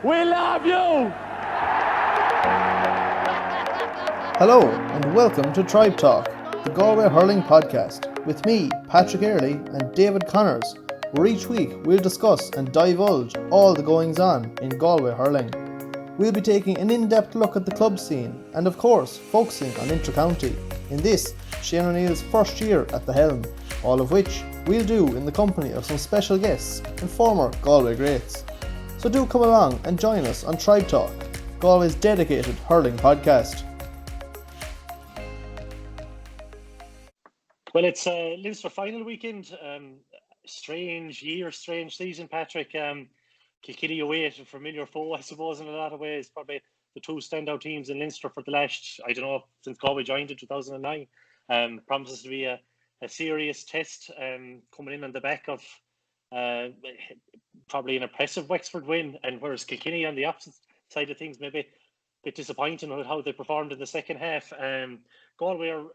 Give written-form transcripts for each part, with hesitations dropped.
We love you! Hello and welcome to Tribe Talk, the Galway Hurling Podcast, with me, Patrick Earley, and David Connors, where each week we'll discuss and divulge all the goings-on in Galway hurling. We'll be taking an in-depth look at the club scene and, of course, focusing on inter-county. In this, Shane O'Neill's first year at the helm, all of which we'll do in the company of some special guests and former Galway greats. So do come along and join us on Tribe Talk, Galway's dedicated hurling podcast. Well, it's Leinster final weekend. Strange year, strange season, Patrick. Kilkenny away at a familiar foe, I suppose, in a lot of ways. Probably the two standout teams in Leinster for the last, I don't know, since Galway joined in 2009. Promises to be a serious test coming in on the back of probably an impressive Wexford win, and whereas Kilkenny on the opposite side of things, maybe a bit disappointing with how they performed in the second half. Galway are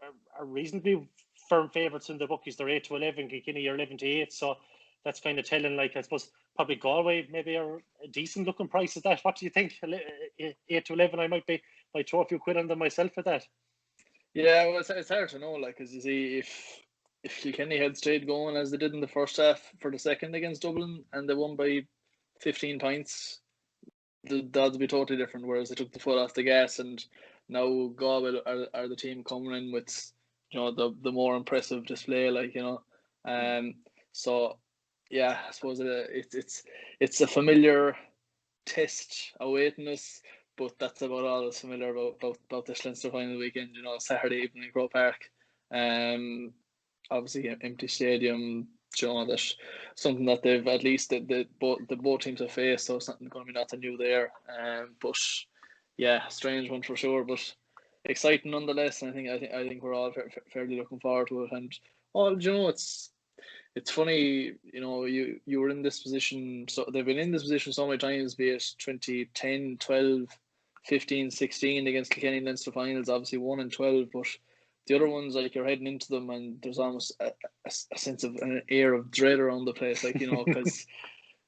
reasonably firm favourites in the bookies. They're 8-11, Kilkenny are 11-8, so that's kind of telling. Like, I suppose probably Galway maybe are a decent looking price at that. What do you think? 8-11, I might throw a few quid on them myself for that. Yeah, well, it's hard to know, like, because you see, if Kilkenny had stayed going as they did in the first half for the second against Dublin and they won by 15 points, the odds would be totally different. Whereas they took the foot off the gas, and now Galway are the team coming in with, you know, the more impressive display, like, you know, so yeah, I suppose it's a familiar test awaiting us, but that's about all that's familiar about this Leinster final weekend. You know, Saturday evening in Croke Park, obviously an empty stadium. You know, that's something that they've at least both teams have faced, so it's not going to be nothing new there. But yeah, strange one for sure, but exciting nonetheless. And I think we're all fairly looking forward to it. And you know, it's funny, you know, you were in this position, so they've been in this position so many times, be it 2010, 12, 15, 16 against Kilkenny Leinster finals, obviously 1 and 12, but the other ones, like, you're heading into them and there's almost a sense of an air of dread around the place, like, you know, because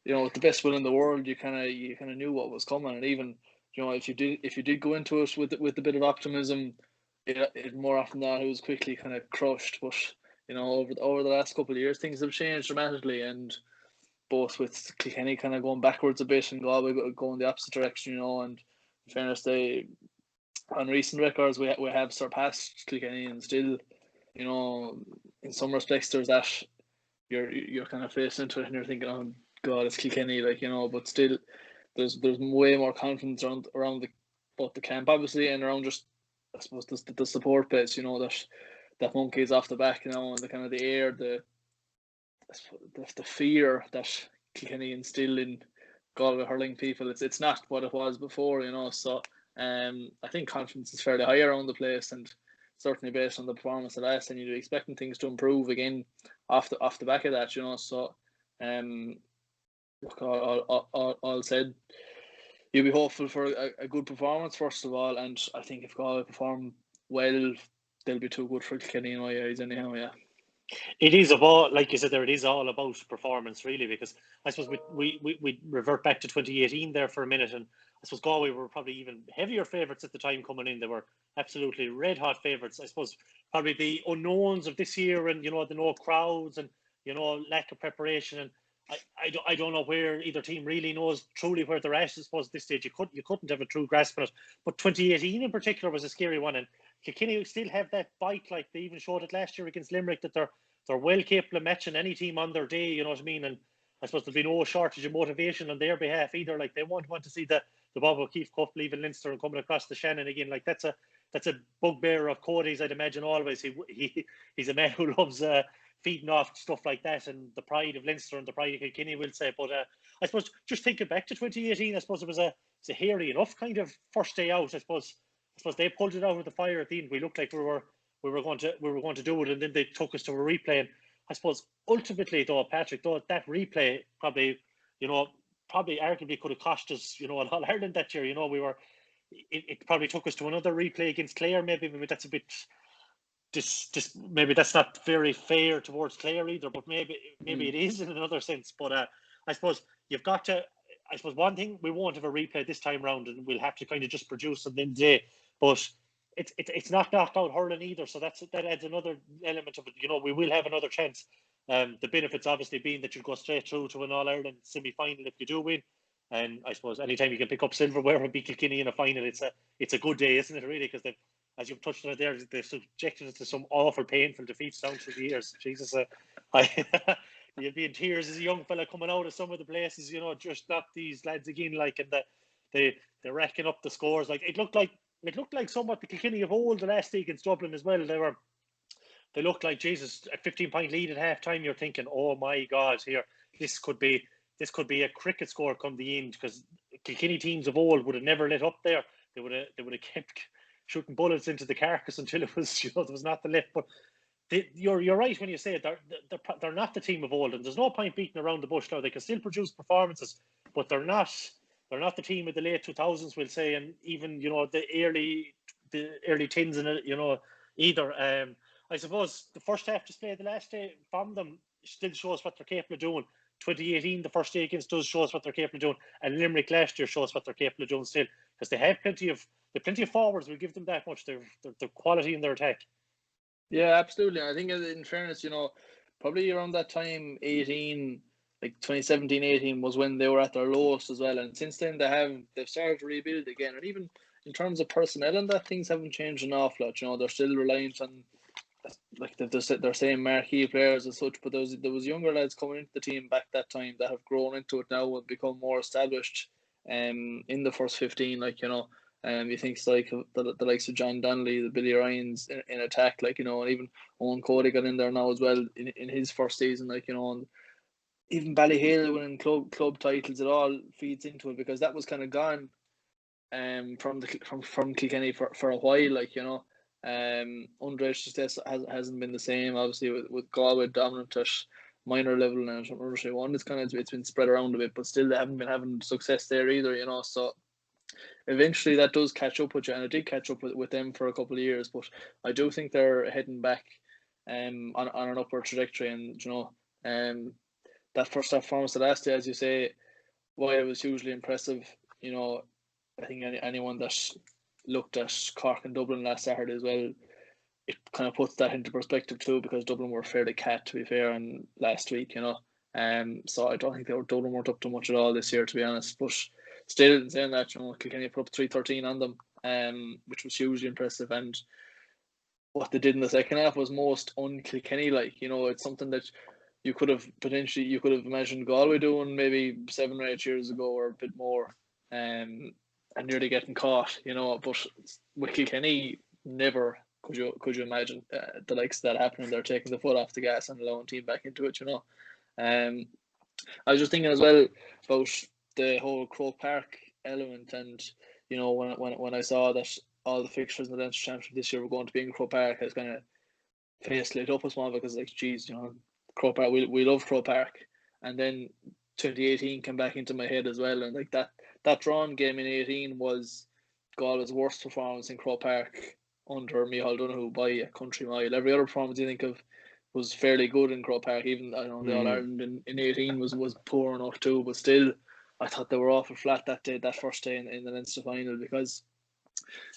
you know, with the best will in the world, you kind of knew what was coming, and even, you know, if you did go into it with a bit of optimism, it more often than not, it was quickly kind of crushed. But you know, over the last couple of years, things have changed dramatically, and both with Kilkenny kind of going backwards a bit and Galway going the opposite direction, you know. And in fairness, they, on recent records, we have surpassed Kilkenny, and still, you know, in some respects, there's that you're kind of facing into it and you're thinking, oh God, it's Kilkenny, like, you know. But still, there's way more confidence around both the camp, obviously, and around just, I suppose, the support base, you know, that monkey's off the back, you know, and the kind of the air, the fear that Kilkenny instill in Galway hurling people. It's not what it was before, you know. So I think confidence is fairly high around the place, and certainly based on the performance of last, and you'd be expecting things to improve again off the back of that, you know. So look, all said, you'll be hopeful for a good performance first of all, and I think if Galway perform well, they'll be too good for Kilkenny in my eyes anyhow. Yeah. It is about, like you said there, it is all about performance, really, because I suppose we revert back to 2018 there for a minute, and I suppose Galway were probably even heavier favourites at the time coming in. They were absolutely red hot favourites. I suppose probably the unknowns of this year, and, you know, the no crowds, and, you know, lack of preparation, and I don't know where either team really knows truly where they're at. I suppose at this stage you couldn't have a true grasp on it. But 2018 in particular was a scary one, and Kilkenny still have that bite, like they even showed it last year against Limerick, that they're well capable of matching any team on their day, you know what I mean? And I suppose there'll be no shortage of motivation on their behalf either. Like, they won't want to see the Bob O'Keefe Cup leaving Leinster and coming across the Shannon again. Like, that's a bugbear of Cody's, I'd imagine, always. He's a man who loves feeding off stuff like that, and the pride of Leinster and the pride of Kilkenny, we'll say. But I suppose just thinking back to 2018, I suppose it was a hairy enough kind of first day out. I suppose they pulled it out of the fire at the end. We looked like we were going to do it, and then they took us to a replay. And I suppose ultimately, though, Patrick, that replay probably arguably could have cost us, you know, All Ireland that year. You know, it probably took us to another replay against Clare. Maybe that's a bit maybe that's not very fair towards Clare either, but maybe it is in another sense. But I suppose you've got to, I suppose one thing we won't have a replay this time round, and we'll have to kind of just produce them in the day. But it's not knocked out hurling either, so that adds another element of it. You know, we will have another chance. The benefits obviously being that you go straight through to an All Ireland semi-final if you do win, and I suppose anytime you can pick up silverware and beat Kilkenny in a final, it's a good day, isn't it? Really, because as you've touched on it there, they've subjected us to some awful, painful defeats down through the years. Jesus, you'll be in tears as a young fella coming out of some of the places, you know, just not these lads again, like, and they're racking up the scores. Like it looked like somewhat the Kilkenny of old the last day against Dublin as well. They looked like, Jesus, a 15-point lead at half time. You're thinking, oh my God, here this could be a cricket score come the end, because Kilkenny teams of old would have never let up there. They would have kept shooting bullets into the carcass until it was, you know, there was not the left. But you're right when you say it. They're not the team of old, and there's no point beating around the bush now. They can still produce performances, but they're not the team of the late 2000s, we'll say, and even, you know, the early tens in it, you know, either. I suppose the first half display of the last day from them still shows what they're capable of doing. 2018, the first day against us, shows what they're capable of doing, and Limerick last year shows what they're capable of doing still, because they have plenty of forwards. We'll give them that much. They're quality in their attack. Yeah, absolutely. I think in fairness, you know, probably around that time, 18, like 2017, 18 was when they were at their lowest as well. And since then they've started to rebuild again. And even in terms of personnel and that, things haven't changed an awful lot. You know, they're still reliant on like their same marquee players as such, but there was younger lads coming into the team back that time that have grown into it now and become more established in the first 15, like, you know. You think it's like the likes of John Donnelly, the Billy Ryans in attack, like, you know, and even Owen Cody got in there now as well in his first season, like, you know, and even Ballyhale winning club titles, it all feeds into it, because that was kind of gone from Kilkenny for a while, like, you know. Underage success hasn't been the same, obviously, with Galway dominant at minor level, and Under 1 it's been spread around a bit, but still they haven't been having success there either, you know. So eventually that does catch up with you, and it did catch up with them for a couple of years, but I do think they're heading back on an upward trajectory. And, you know, that first half performance the last day, as you say, while it was hugely impressive, you know, I think anyone that looked at Cork and Dublin last Saturday as well, it kind of puts that into perspective too, because Dublin were fairly cat, to be fair, and last week, you know. So I don't think Dublin weren't up to much at all this year, to be honest. But still, in saying that, you know, Kilkenny put up 3-13 on them, which was hugely impressive. And what they did in the second half was most un-Kilkenny, like, you know. It's something that you could have imagined Galway doing maybe 7 or 8 years ago, or a bit more, and nearly getting caught, you know. But with Kilkenny, never could you imagine the likes of that happening. They're taking the foot off the gas and allowing team back into it, you know. I was just thinking as well about the whole Croke Park element, and, you know, when I saw that all the fixtures in the Leinster Championship this year were going to be in Croke Park, I was kind of face lit up a small, because, like, geez, you know, Croke Park, we love Croke Park. And then 2018 came back into my head as well, and like that drawn game in 18 was Galway's worst performance in Croke Park under Micheál Donoghue by a country mile. Every other performance you think of was fairly good in Croke Park. Even, I know, the All Ireland in 18 was poor enough too, but still I thought they were awful flat that first day in the Leinster final, because,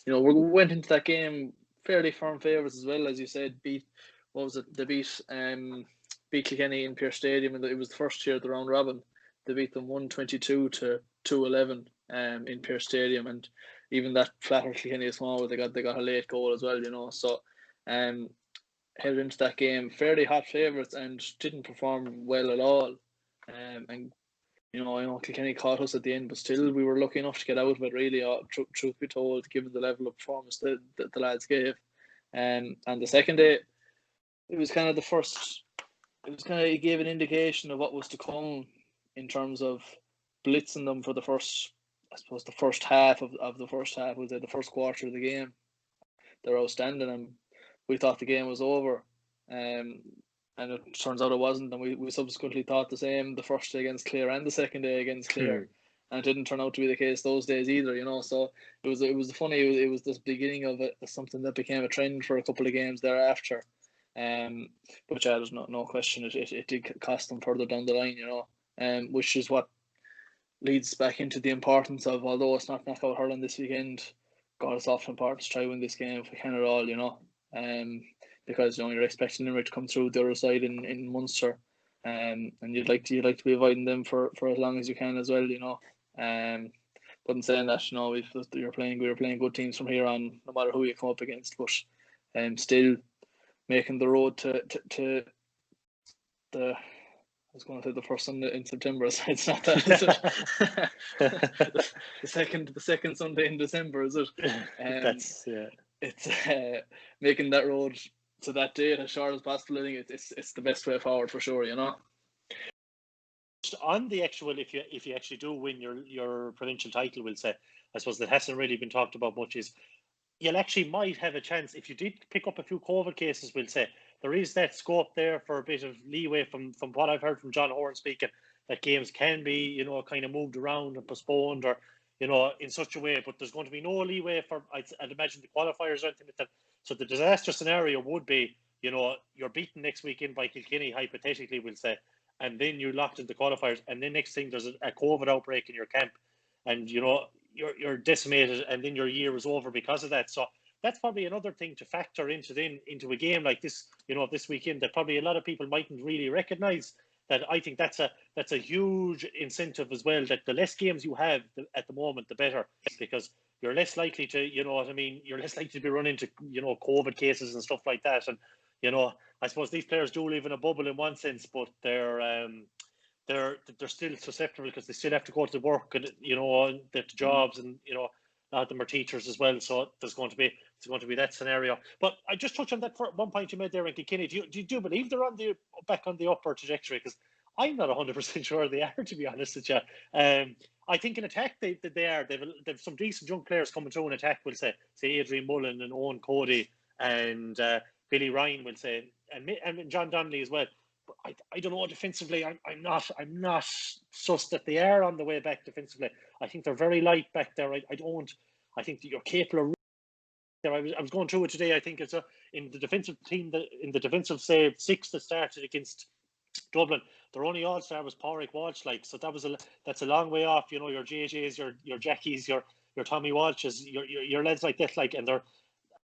you know, we went into that game fairly firm favourites as well, as you said. They beat Kilkenny in Pearse Stadium, and it was the first year of the round robin. They beat them 122-211 in Pearse Stadium, and even that flattered Kilkenny a small, they got a late goal as well, you know. So headed into that game fairly hot favourites and didn't perform well at all. And, you know, I know Kilkenny caught us at the end, but still we were lucky enough to get out of it, really, truth be told, given the level of performance that the lads gave. And the second day, it gave an indication of what was to come in terms of blitzing them for the first half of the first half, was the first quarter of the game. They're outstanding, and we thought the game was over. And it turns out it wasn't, and we subsequently thought the same the first day against Clare and the second day against Clare. And it didn't turn out to be the case those days either, you know. So it was the beginning of something that became a trend for a couple of games thereafter. But yeah, there's no question it did cost them further down the line, you know. Which is what leads back into the importance of, although it's not knockout hurling this weekend, God, it's often important to try win this game if we can at all, because you're expecting Limerick to come through the other side in Munster, and you'd like to be avoiding them for as long as you can as well, But in saying that, we were playing good teams from here on, no matter who you come up against, but still making the road to the. I was going to say the first Sunday in September. It's not that, is it? the second Sunday in December, is it? That's It's making that road to that date as short as possible. I think it's the best way forward for sure. On the actual, if you actually do win your provincial title, we'll say, I suppose that hasn't really been talked about much, is you'll actually might have a chance if you did pick up a few COVID cases. We'll say there is that scope there for a bit of leeway from what I've heard from John Horan speaking, that games can be kind of moved around and postponed, or in such a way. But there's going to be no leeway for I'd imagine the qualifiers or anything like that. So the disaster scenario would be you're beaten next weekend by Kilkenny, hypothetically, we'll say, and then you're locked into qualifiers, and then next thing there's a COVID outbreak in your camp, and you're decimated, and then your year is over because of that. So that's probably another thing to factor into a game like this, this weekend, that probably a lot of people mightn't really recognise. That I think that's a huge incentive as well. That the less games you have at the moment, the better, because you're less likely to, you're less likely to be run into, COVID cases and stuff like that. And I suppose these players do live in a bubble in one sense, but they're still susceptible because they still have to go to work and the jobs, and a lot of them are teachers as well. So it's going to be that scenario. But I just touch on that for one point you made there in Kilkenny. Do you believe they're back on the upper trajectory? Because I'm not 100% sure they are, to be honest with you. I think in attack they are. They've some decent young players coming through in attack. We'll say Adrian Mullen and Owen Cody and Billy Ryan, we'll say, and John Donnelly as well. But I don't know defensively. I'm not sus that they are on the way back defensively. I think they're very light back there. I think that you're capable of. I was going through it today. I think it's in the defensive team, in the defensive say six that started against Dublin, their only all-star was Pádraig Walsh, so that's a long way off. Your JJs, your Jackies, your Tommy Walshes, your lads like that, and they're.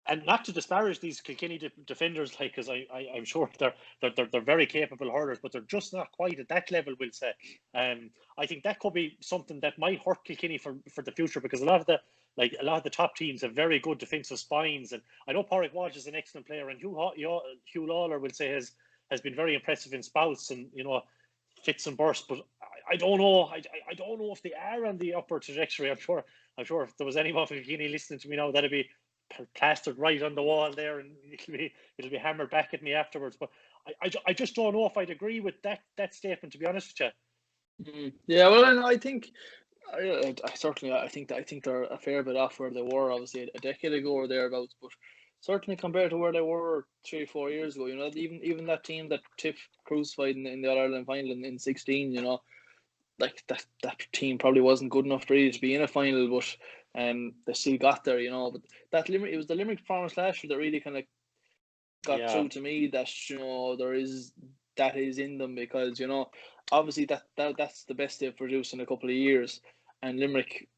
And not to disparage these Kilkenny defenders, because I'm sure they're very capable hurlers, but they're just not quite at that level, we'll say. I think that could be something that might hurt Kilkenny for the future, because a lot of the top teams have very good defensive spines, and I know Pádraig Walsh is an excellent player, and Hugh Lawler, will say, has been very impressive in spouts and fits and bursts, but I don't know. I don't know if they are on the upward trajectory. I'm sure if there was anyone from Kilkenny listening to me now, that'd be plastered right on the wall there, and it'll be hammered back at me afterwards. But I just don't know if I'd agree with that statement, to be honest with you. Yeah, well, and I think I think they're a fair bit off where they were, obviously a decade ago or thereabouts, but certainly compared to where they were 3 or 4 years ago, even that team that Tiff crucified in the All-Ireland final in 16, that team probably wasn't good enough really to be in a final, but they still got there, But it was the Limerick performance last year that really kind of got through to me, that that is in them, because obviously that's the best they've produced in a couple of years, and Limerick.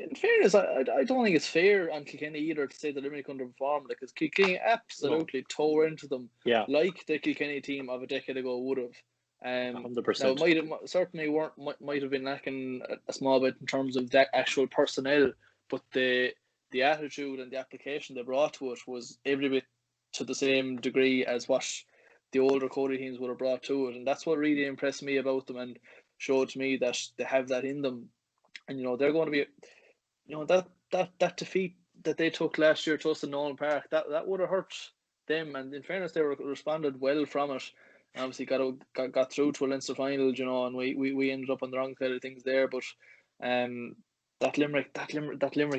In fairness, I don't think it's fair on Kilkenny either to say that Limerick underperformed, because Kilkenny absolutely tore into them, like the Kilkenny team of a decade ago would have. 100%. Now might have been lacking a small bit in terms of that actual personnel, but the attitude and the application they brought to it was every bit to the same degree as what the older Cody teams would have brought to it, and that's what really impressed me about them and showed to me that they have that in them, and they're going to be. That defeat that they took last year to us in Nolan Park, that would have hurt them. And in fairness, they responded well from it. And obviously got through to a Leinster final, and we ended up on the wrong side of things there. But that Limerick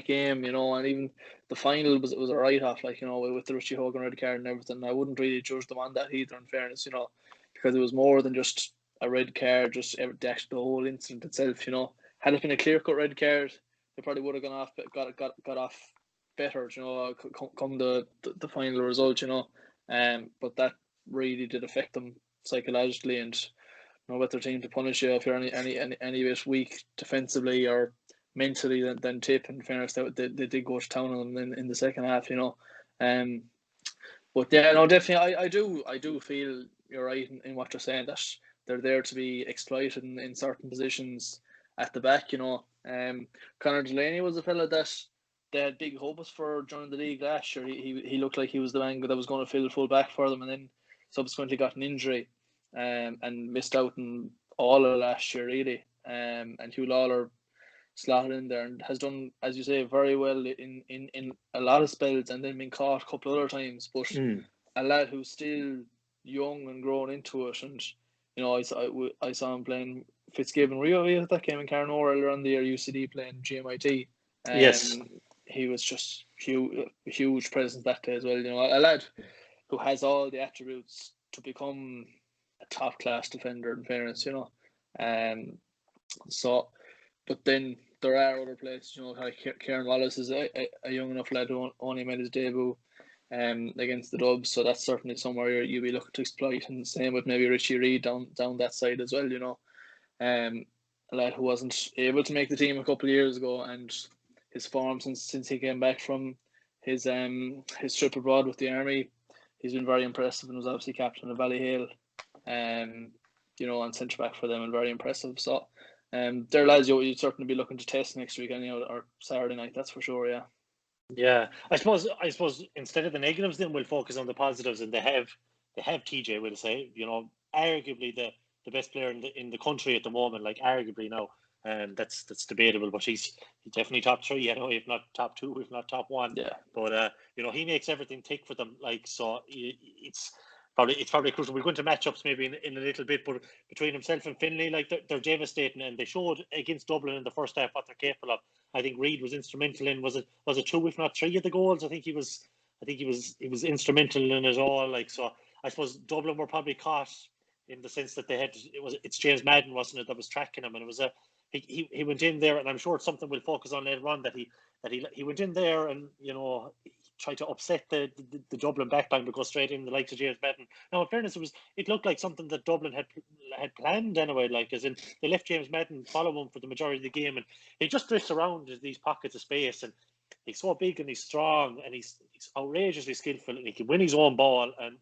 game, and even the final was a write off, with the Richie Hogan red card and everything. I wouldn't really judge them on that either, in fairness, because it was more than just a red card, just the whole incident itself. Had it been a clear cut red card, they probably would have got off better, come the final result, but that really did affect them psychologically, and no better team to punish you if you're any bit weak defensively or mentally than Tip. In fairness, they did go to town on them in the second half, But yeah, no, definitely, I do feel you're right in what you're saying, that they're there to be exploited in certain positions at the back. Conor Delaney was a fella that they had big hopes for during the league last year. He looked like he was the man that was going to fill full back for them, and then subsequently got an injury, and missed out on all of last year really. And Hugh Lawler slotted in there and has done, as you say, very well in a lot of spells, and then been caught a couple of other times. But a lad who's still young and growing into it, and I saw him playing Fitzgibbon Rio that came in Carnor earlier on the year, UCD playing GMIT. Yes. He was just huge presence that day as well. A lad who has all the attributes to become a top class defender, in fairness, So, but then there are other players, like Kieran Wallace is a young enough lad who only made his debut against the Dubs, so that's certainly somewhere you'll be looking to exploit. And same with maybe Richie Reid down that side as well, a lad who wasn't able to make the team a couple of years ago, and his form since he came back from his trip abroad with the army, he's been very impressive, and was obviously captain of Ballyhale, and centre back for them, and very impressive. So they're lads you'd certainly be looking to test next week, or Saturday night, that's for sure. Yeah, I suppose instead of the negatives, then we'll focus on the positives, and they have TJ. We'll say, arguably the best player in the country at the moment, like arguably now, and that's debatable, but he's definitely top 3, if not top 2, if not top 1. Yeah. But he makes everything tick for them. Like, so it's probably crucial. We'll go into matchups maybe in a little bit, but between himself and Finlay, like they're devastating, and they showed against Dublin in the first half what they're capable of. I think Reid was instrumental in was it 2 if not 3 of the goals. I think he was instrumental in it all. Like, so I suppose Dublin were probably caught in the sense that it's James Madden, wasn't it, that was tracking him, and it was he went in there, and I'm sure it's something we'll focus on later on, that he went in there and tried to upset the Dublin backline, but go straight in the likes of James Madden. Now, in fairness, it looked like something that Dublin had planned anyway. Like, as in, they left James Madden follow him for the majority of the game, and he just drifts around these pockets of space, and he's so big and he's strong and he's outrageously skillful, and he can win his own ball, and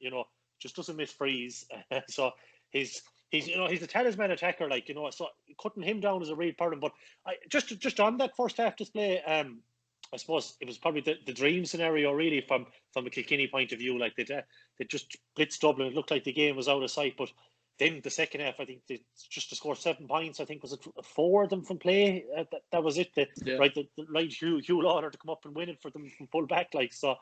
just doesn't miss frees. So he's a talisman attacker, like, so cutting him down is a real problem. But just on that first half display, I suppose it was probably the dream scenario really from a Kilkenny point of view. Like, they just blitzed Dublin. It looked like the game was out of sight, but then the second half, I think they just to score 7 points. I think was it 4 of them from play. That was it. Right, Hugh Lawler to come up and win it for them from full back. Like, so,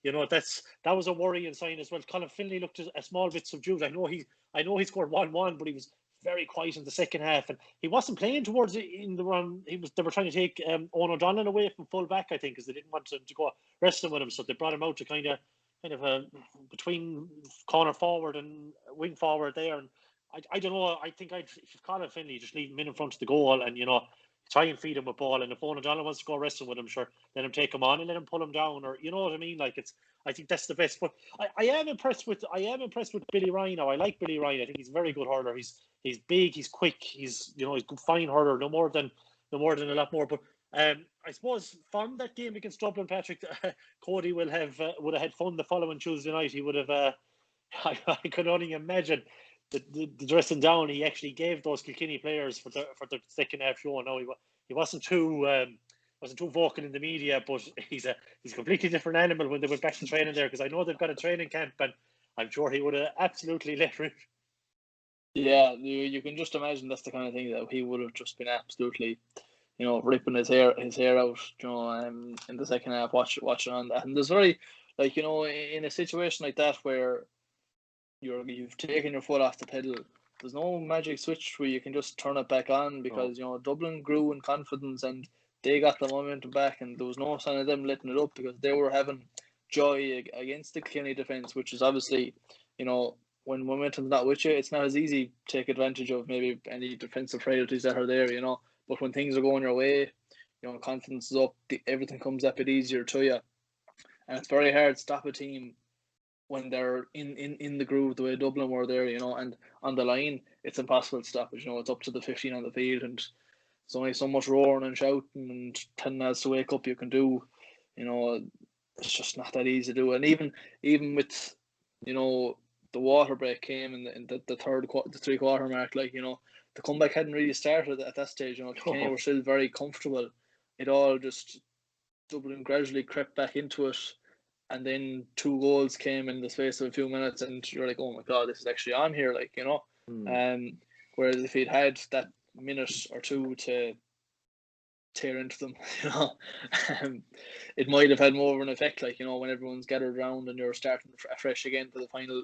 that was a worrying sign as well. Colin Finlay looked a small bit subdued. I know he scored 1-1, but he was very quiet in the second half, and he wasn't playing towards it in the run. They were trying to take Owen O'Donnell away from full back, I think, because they didn't want him to go wrestling with him, so they brought him out to kind of between corner forward and wing forward there. And I don't know. I think if you've Colin Finlay, just leave him in front of the goal, and try and feed him a ball. And if Owen O'Donnell wants to go wrestling with him, sure, let him take him on and let him pull him down, or you know what I mean. Like, I think that's the best. But I am impressed with Billy Ryan now. I like Billy Ryan. I think he's a very good hurler. He's big. He's quick. He's a good, fine hurler. No more than a lot more. But I suppose from that game against Dublin, Patrick, Cody would have had fun the following Tuesday night. He would have. I could only imagine the dressing down he actually gave those Kilkenny players for the second half show. Now he wasn't too vocal in the media, but he's a completely different animal when they went back to training there, because I know they've got a training camp, and I'm sure he would have absolutely let rip. Yeah, you can just imagine that's the kind of thing that he would have just been absolutely, ripping his hair out, in the second half, watching on that. And there's very, like, in a situation like that where you've taken your foot off the pedal, there's no magic switch where you can just turn it back on, because Dublin grew in confidence and they got the momentum back, and there was no sign of them letting it up, because they were having joy against the Kilkenny defence, which is obviously, when momentum's not with you, it's not as easy to take advantage of maybe any defensive frailties that are there, But when things are going your way, confidence is up, everything comes a bit easier to you, and it's very hard to stop a team when they're in the groove the way Dublin were there, and on the line. it's impossible to stop it. You know, it's up to the 15 on the field, and there's only so much roaring and shouting and telling us to wake up you can do. You know, it's just not that easy to do. And even with, you know, the water break came in the the 3/4 mark, like, you know, the comeback hadn't really started at that stage. You know, Kilkenny were still very comfortable. It all just Dublin gradually crept back into it, and then 2 goals came in the space of a few minutes, and you're like, oh my god, this is actually on here, like, you know. Whereas if he'd had that minute or two to tear into them, you know, it might have had more of an effect, like, you know, when everyone's gathered around and you're starting afresh again for the final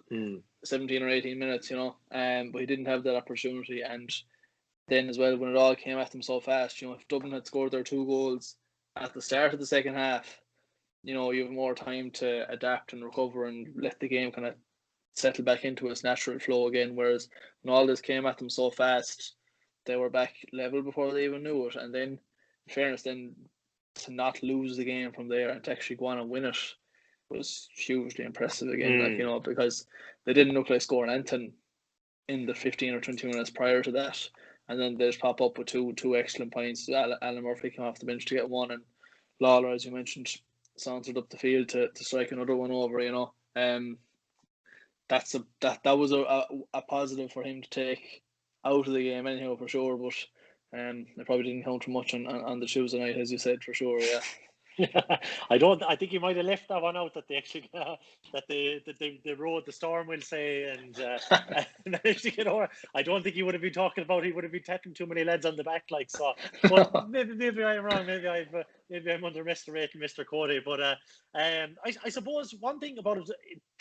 17 or 18 minutes, you know. But he didn't have that opportunity, and then as well, when it all came at them so fast, you know, if Dublin had scored their 2 goals at the start of the second half, you know, you have more time to adapt and recover and let the game kind of settle back into its natural flow again. Whereas when all this came at them so fast, they were back level before they even knew it. And then, in fairness, then to not lose the game from there and to actually go on and win it was hugely impressive again. Like, you know, because they didn't look like scoring anything in the 15 or 20 minutes prior to that. And then they just pop up with two excellent points. Alan Murphy came off the bench to get one, and Lawler, as you mentioned, sauntered up the field to strike another one over. You know, that was a positive for him to take out of the game anyhow, for sure. But it probably didn't count too much on the Tuesday night, as you said, for sure. Yeah. I think he might have left that one out, that they actually that they rode the storm, we'll say, and managed to get over. I don't think he would have been talking about he would have been tapping too many lads on the back, like, so. But maybe I'm wrong. Maybe I'm underestimating Mr. Cody. But I suppose one thing about it,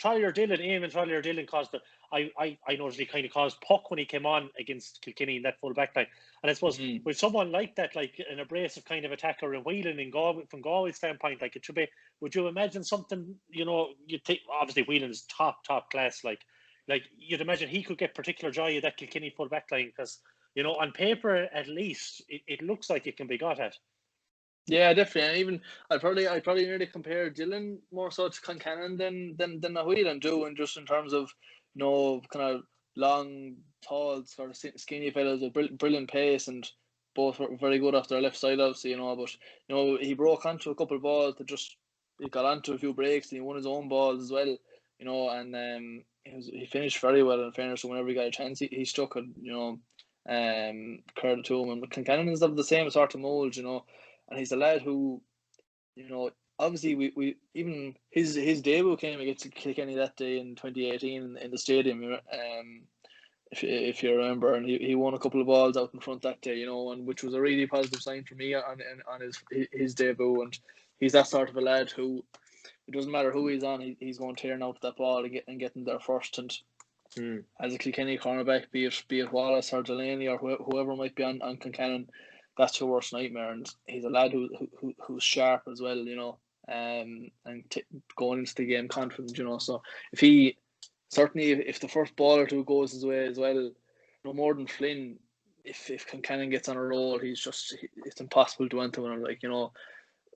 Eamon Trollier Dillon caused I noticed he kind of caused puck when he came on against Kilkenny in that full back line. And I suppose with someone like that, like an abrasive kind of attacker and Whelan in Galway, from Galway's standpoint, like, it should be, would you imagine something, you know, you think obviously Whelan is top class, like you'd imagine he could get particular joy of that Kilkenny full back line, because, you know, on paper at least it looks like it can be got at. Yeah, definitely. And even I'd probably nearly compare Dillon more so to Concannon than a Whelan do, and just in terms of, you know, kind of long, tall, sort of skinny fellas with brilliant pace, and both were very good off their left side, obviously, you know. But, you know, he broke onto a couple of balls that just, he got onto a few breaks, and he won his own balls as well, you know. And he finished very well, in fairness. So whenever he got a chance, he stuck it, you know, credit to him. And Concannon is of the same sort of mould, you know. And he's a lad who, you know, obviously we even his debut came against Kilkenny that day in 2018 in the stadium, if you remember, and he won a couple of balls out in front that day, you know, and which was a really positive sign for me on his debut. And he's that sort of a lad who, it doesn't matter who he's on, he's going tearing out that ball and getting there first. And as a Kilkenny cornerback, be it Wallace or Delaney or whoever might be on Concannon, that's your worst nightmare. And he's a lad who's sharp as well, you know, and going into the game confident, you know. So if the first ball or two goes his way as well, no more than Flynn, if Concannon gets on a roll, it's impossible to do anything with him, like, you know.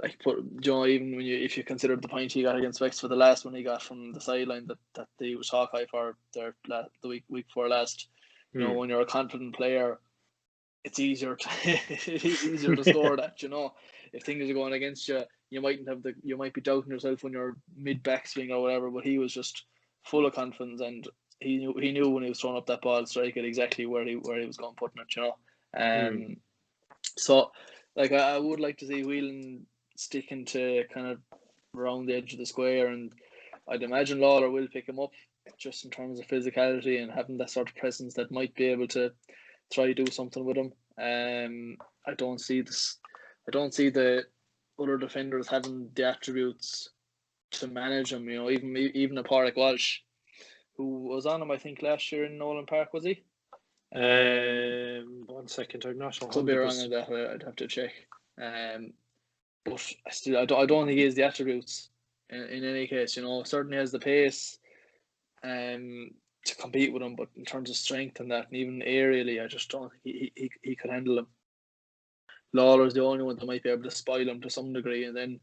Like, even if you consider the point he got against Wexford, the last one he got from the sideline that he was Hawkeye for the week before last, you know, when you're a confident player, it's easier to score that, you know. If things are going against you, you might be doubting yourself when you're mid backswing or whatever. But he was just full of confidence, and he knew when he was throwing up that ball, strike it exactly where he was going putting it, you know. So, like, I would like to see Whelan sticking to kind of around the edge of the square, and I'd imagine Lawler will pick him up just in terms of physicality and having that sort of presence that might be able to try to do something with him. I don't see the other defenders having the attributes to manage him. You know, even a Pádraig Walsh, who was on him, I think, last year in Nolan Park, was he? 1 second, I'm not sure. Could be wrong on that. I'd have to check. But I don't think he has the attributes in any case. You know, certainly has the pace to compete with him, but in terms of strength and that, and even aerially, I just don't think he could handle him. Lawler's the only one that might be able to spoil him to some degree, and then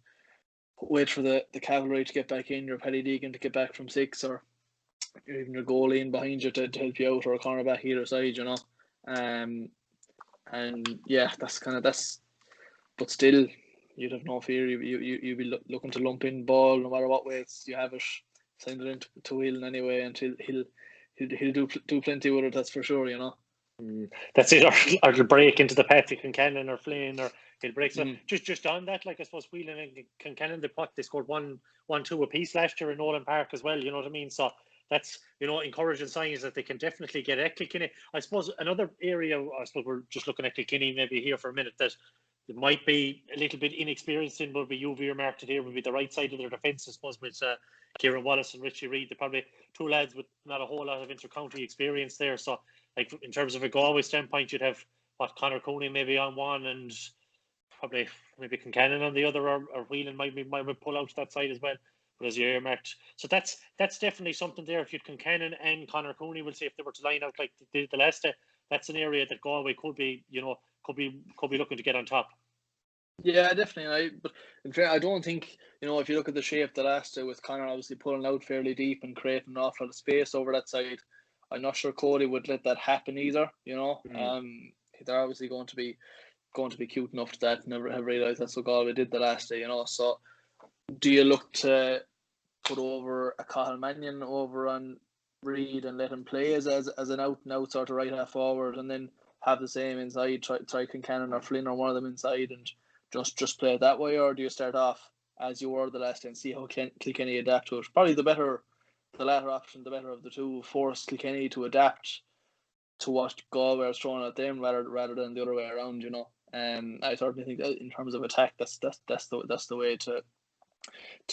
wait for the cavalry to get back in, your Paddy Deegan to get back from 6, or even a goalie in behind you to help you out, or a cornerback either side, and yeah, that's. But still, you'd have no fear. You'd be looking to lump in ball no matter what weights you have it. Send it into to Whelan anyway, and he'll do plenty with it. That's for sure. That's it, or he'll break into the Patrick and Cannon or Flynn, or he'll break. So just on that, like I suppose Whelan and Cannon, they scored 1-2 apiece last year in Nolan Park as well. You know what I mean? So that's encouraging signs that they can definitely get at Kilkenny. I suppose another area, I suppose we're just looking at Kilkenny maybe here for a minute, that it might be a little bit inexperienced in, but you've earmarked it here would be the right side of their defence, I suppose, with Kieran Wallace and Richie Reid. They're probably two lads with not a whole lot of inter-county experience there. So, like, in terms of a Galway standpoint, you'd have Connor Cooney maybe on one, and probably maybe Concannon on the other, or Whelan might pull out that side as well. But as you earmarked, so that's definitely something there. If you'd Concannon and Connor Cooney, we'll say if they were to line out like the last day, that's an area that Galway could be looking to get on top. Yeah, definitely. But in fact, I don't think, if you look at the shape the last day with Connor obviously pulling out fairly deep and creating an awful lot of space over that side, I'm not sure Cody would let that happen either. They're obviously going to be cute enough to that, and have realised that's what Galway did the last day. So do you look to put over a Cathal Mannion over on Reid and let him play as an out and out sort of right half forward, and then have the same inside, try Concannon or Flynn or one of them inside, and just play it that way? Or do you start off as you were the last day and see how Kilkenny adapt to it? Probably the latter option, the better of the two. Force Kilkenny to adapt to what Galway is throwing at them rather than the other way around. I certainly think that in terms of attack, that's the way to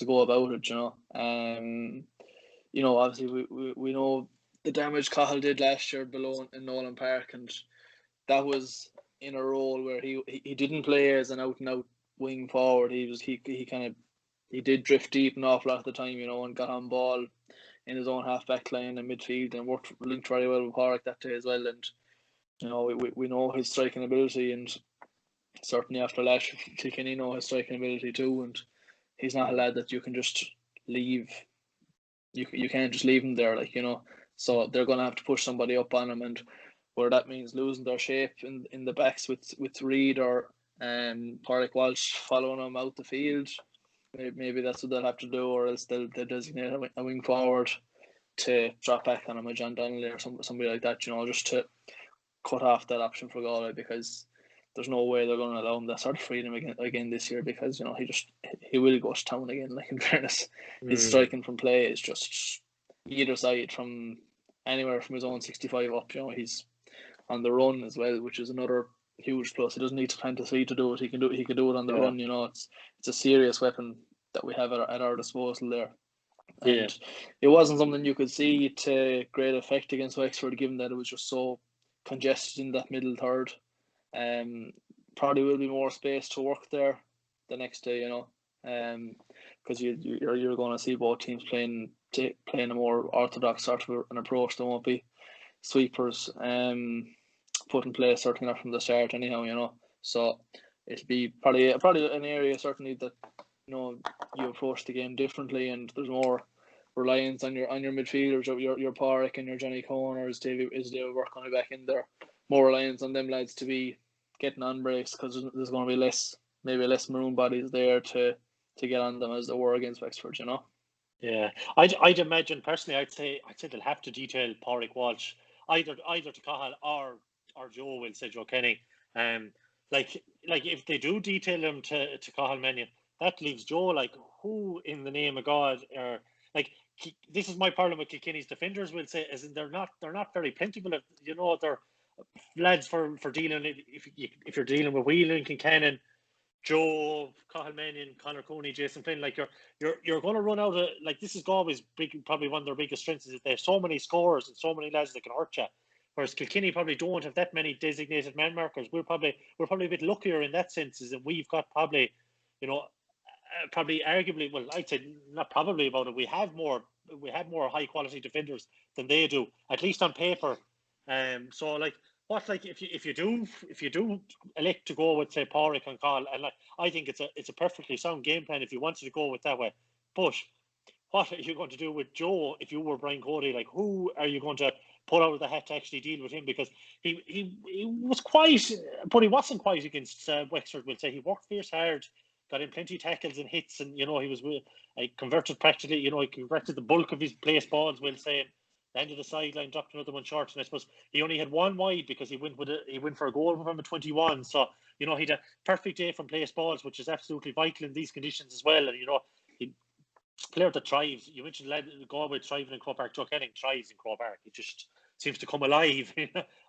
go about it. Obviously we know the damage Cathal did last year below in Nolan Park, and that was in a role where he didn't play as an out and out wing forward. He did drift deep an awful lot of the time, and got on ball in his own half back line and midfield, and linked very well with Pádraig that day as well. And we know his striking ability, and certainly after last year, Kilkenny know his striking ability too. And he's not a lad that you can just leave. You can't just leave him there, So they're going to have to push somebody up on him, and where that means losing their shape in the backs with Reid or Pádraig Walsh following him out the field. Maybe that's what they'll have to do, or else they'll designate a wing forward to drop back on him, a John Donnelly or somebody like that, just to cut off that option for Galway, because there's no way they're going to allow him that sort of freedom again this year, because he will go to town again. Like, in fairness, his striking from play is just either side, from anywhere from his own 65 up. He's on the run as well, which is another huge plus. He doesn't need to plant a seed to do it. He can do it on the run. It's a serious weapon that we have at our disposal there. And it wasn't something you could see to great effect against Wexford, given that it was just so congested in that middle third. Probably will be more space to work there the next day, because you're going to see both teams playing a more orthodox sort of an approach. There won't be sweepers put in place, certainly not from the start anyhow, so it'll be probably an area certainly that you approach the game differently, and there's more reliance on your midfielders, your Pádraig and your Johnny Cohen, or is David Work coming back in there, more reliance on them lads to be getting on breaks, because there's going to be less maroon bodies there to get on them as there were against Wexford. Yeah, I'd imagine personally, I'd say they'll have to detail Pádraig Walsh either to Cathal or Joe will say Joe Kenny. Like if they do detail him to Cathal Mannion, that leaves Joe like, who in the name of God are like. This is my problem with Kilkenny's defenders. Will say, as in they're not very plentiful. They're lads for dealing. If you're dealing with Whelan, Concannon, Joe, Cathal Mannion, Connor Cooney, Jason Flynn, like you're going to run out of, like, this is Galway's probably one of their biggest strengths, is that they have so many scorers and so many lads that can hurt you. Whereas Kilkenny probably don't have that many designated man markers. We're probably a bit luckier in that sense, is that we've got probably, probably arguably, well, I'd say not probably about it. We have more high quality defenders than they do, at least on paper. So like, if you do elect to go with, say, Pádraig and Cathal, and like, I think it's a perfectly sound game plan if you wanted to go with that way. But what are you going to do with Joe if you were Brian Cody? Like, who are you going to put out of the hat to actually deal with him? Because he was quiet, but he wasn't quiet against Wexford. We'll say he worked fierce hard, got in plenty of tackles and hits, and he was converted practically. He converted the bulk of his place balls. We'll say. End of the sideline, dropped another one short, and I suppose he only had one wide because he went for a goal from a 21. So he had a perfect day from place balls, which is absolutely vital in these conditions as well. And he player that thrives. You mentioned Galway thriving in Croke Park. Joe Kenning thrives in Croke Park. He just seems to come alive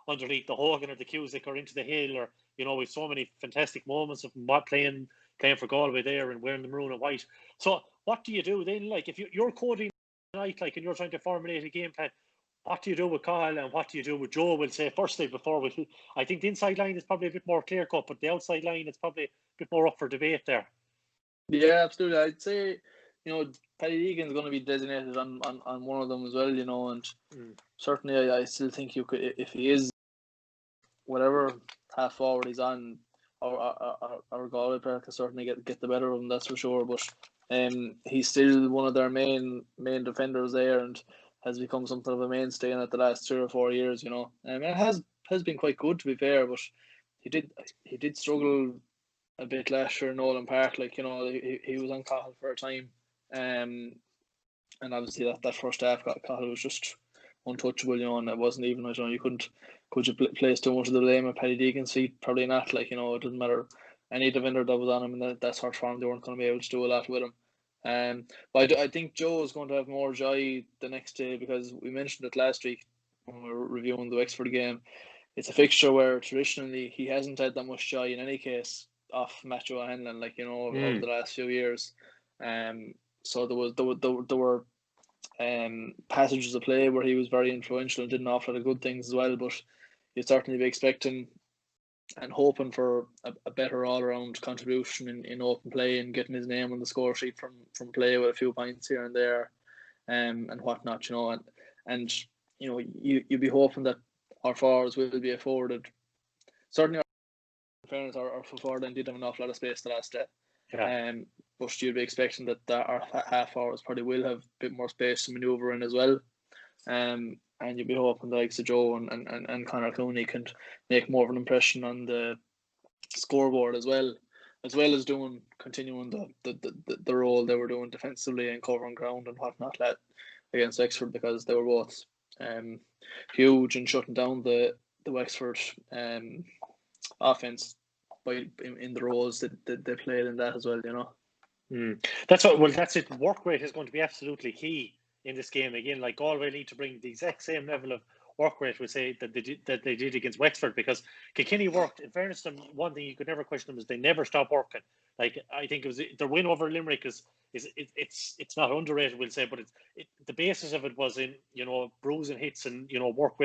underneath the Hogan or the Cusick or into the hill, or with so many fantastic moments of playing for Galway there and wearing the maroon and white. So what do you do then? Like if you're coding tonight, and you're trying to formulate a game plan, what do you do with Kyle and what do you do with Joe? We'll say firstly before I think the inside line is probably a bit more clear cut, but the outside line is probably a bit more up for debate there. Yeah, absolutely. I'd say Paddy Deegan's going to be designated on one of them as well. And certainly I still think you could, if he is whatever half forward he's on, our Galway player can certainly get the better of him, that's for sure. But he's still one of their main defenders there, and has become something of a mainstay in it the last 3 or 4 years. And it has been quite good, to be fair, but he did struggle a bit last year in Nolan Park. Like he was on Cahill for a time, and obviously that first half Cahill was just untouchable. And it wasn't even, could you place too much of the blame at Paddy Deegan's feet? Probably not. Like it doesn't matter. Any defender that was on him in that sort of form, they weren't going to be able to do a lot with him. But I think Joe is going to have more joy the next day, because we mentioned it last week when we were reviewing the Wexford game. It's a fixture where traditionally he hasn't had that much joy in any case off Matthew O'Hanlon, over the last few years. So there were passages of play where he was very influential and did an awful lot of good things as well. But you'd certainly be expecting and hoping for a better all-around contribution in open play and getting his name on the score sheet from play with a few points here and there, and whatnot. And you'd be hoping that our forwards will be afforded. Certainly, in fairness, our forward line did have an awful lot of space the last day. Yeah. But you'd be expecting that our half forwards probably will have a bit more space to manoeuvre in as well. And you'd be hoping the likes of Joe and Conor Clooney can make more of an impression on the scoreboard as well as continuing the role they were doing defensively and covering ground and whatnot against Wexford, because they were both huge in shutting down the Wexford offense in the roles that they played in that as well. That's it. Work rate is going to be absolutely key in this game. Again, like Galway need to bring the exact same level of work rate, we say, that they did against Wexford, because Kilkenny worked. In fairness to them, one thing you could never question them is they never stop working. Like I think it was their win over Limerick it's not underrated, we'll say, but the basis of it was in bruising hits and work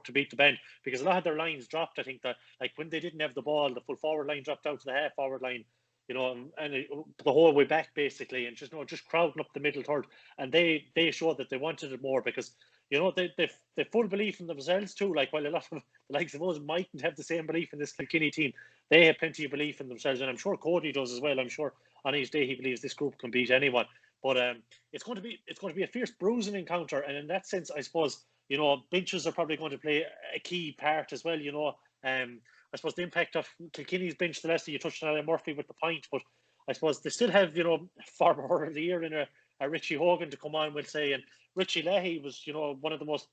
to beat the band, because a lot of their lines dropped. I think that like when they didn't have the ball, the full forward line dropped out to the half forward line. And the whole way back basically, and just crowding up the middle third, and they showed that they wanted it more, because they full belief in themselves too. Like while a lot of the likes of us mightn't have the same belief in this Kilkenny team, they have plenty of belief in themselves, and I'm sure Cody does as well. I'm sure on his day he believes this group can beat anyone. But it's going to be a fierce bruising encounter, and in that sense, I suppose benches are probably going to play a key part as well. I suppose the impact of Kilkenny's bench, the last thing you touched on Murphy with the point, but I suppose they still have, former Hurler of the Year in a Richie Hogan to come on, we'll say, and Richie Leahy was, one of the most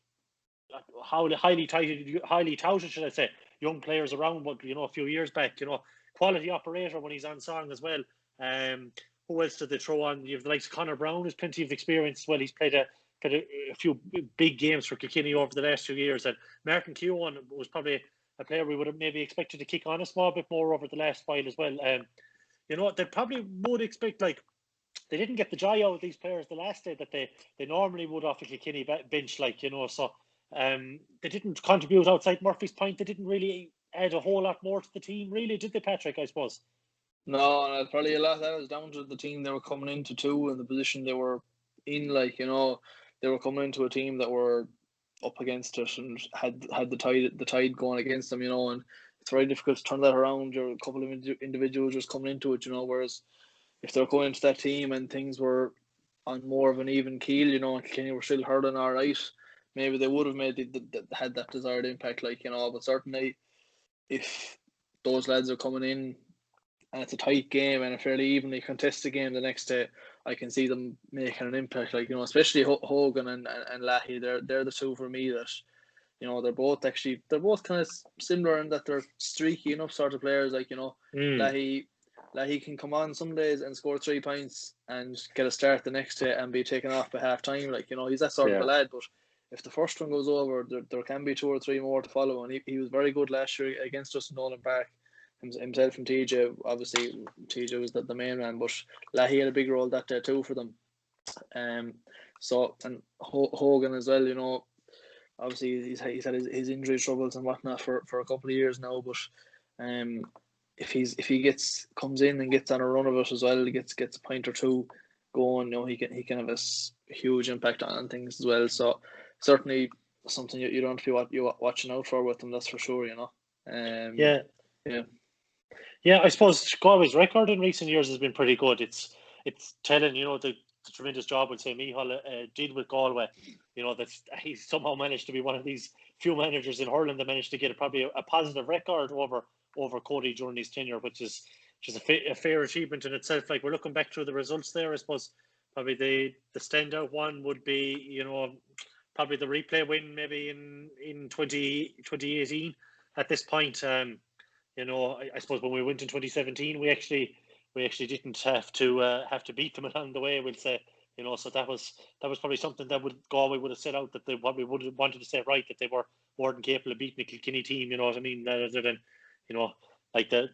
highly touted, should I say, young players around, but, a few years back, quality operator when he's on song as well. Who else did they throw on? You have the likes of Conor Brown, has plenty of experience as well. He's played a few big games for Kilkenny over the last few years, and Martin Keown was probably a player we would have maybe expected to kick on a small bit more over the last while as well. They probably would expect, like, they didn't get the joy out of these players the last day that they normally would off a Kilkenny bench, so they didn't contribute outside Murphy's point. They didn't really add a whole lot more to the team, really, did they, Patrick, I suppose? No, and probably a lot of that was down to the team they were coming into too, and the position they were in. They were coming into a team that were up against it and had the tide going against them, and it's very difficult to turn that around. You're a couple of individuals just coming into it, whereas if they're going into that team and things were on more of an even keel, you know, and Kilkenny were still hurling all right, maybe they would have had that desired impact, like, you know. But certainly, if those lads are coming in and it's a tight game and a fairly evenly contested game the next day, I can see them making an impact, like, you know, especially Hogan and Lahey. They're the two for me that, you know, they're both kind of similar in that they're streaky enough sort of players, like, you know. Lahey can come on some days and score 3 points and get a start the next day and be taken off by half time, like, you know. He's that sort of a lad. But if the first one goes over, there can be 2 or 3 more to follow, and he was very good last year against us in Nolan Park. Himself and TJ, obviously TJ was the main man, but Lahey had a big role that day too for them. So, and Hogan as well, you know, obviously he's had his injury troubles and whatnot for a couple of years now, but if he comes in and gets on a run of it as well, gets a point or two going, you know, he can have a huge impact on things as well. So certainly something you don't have to be watching out for with him, that's for sure, you know. Yeah, I suppose Galway's record in recent years has been pretty good. It's telling, you know, the tremendous job, would say, Micheál did with Galway. You know, that he somehow managed to be one of these few managers in hurling that managed to get probably a positive record over Cody during his tenure, which is a fair achievement in itself. Like, we're looking back through the results there, I suppose probably the standout one would be, you know, probably the replay win maybe in 2018 at this point. You know, I suppose when we went in 2017, we actually didn't have to beat them along the way, we'll say. You know, so that was probably something that Galway would have set out, that they probably would have wanted to say, right, that they were more than capable of beating the Kilkenny team. You know what I mean? Rather than, you know, like that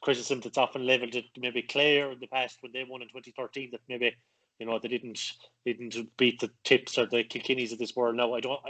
criticism that's often levelled at maybe Clare in the past when they won in 2013, that maybe, you know, they didn't beat the Tips or the Kilkennys of this world. Now, I don't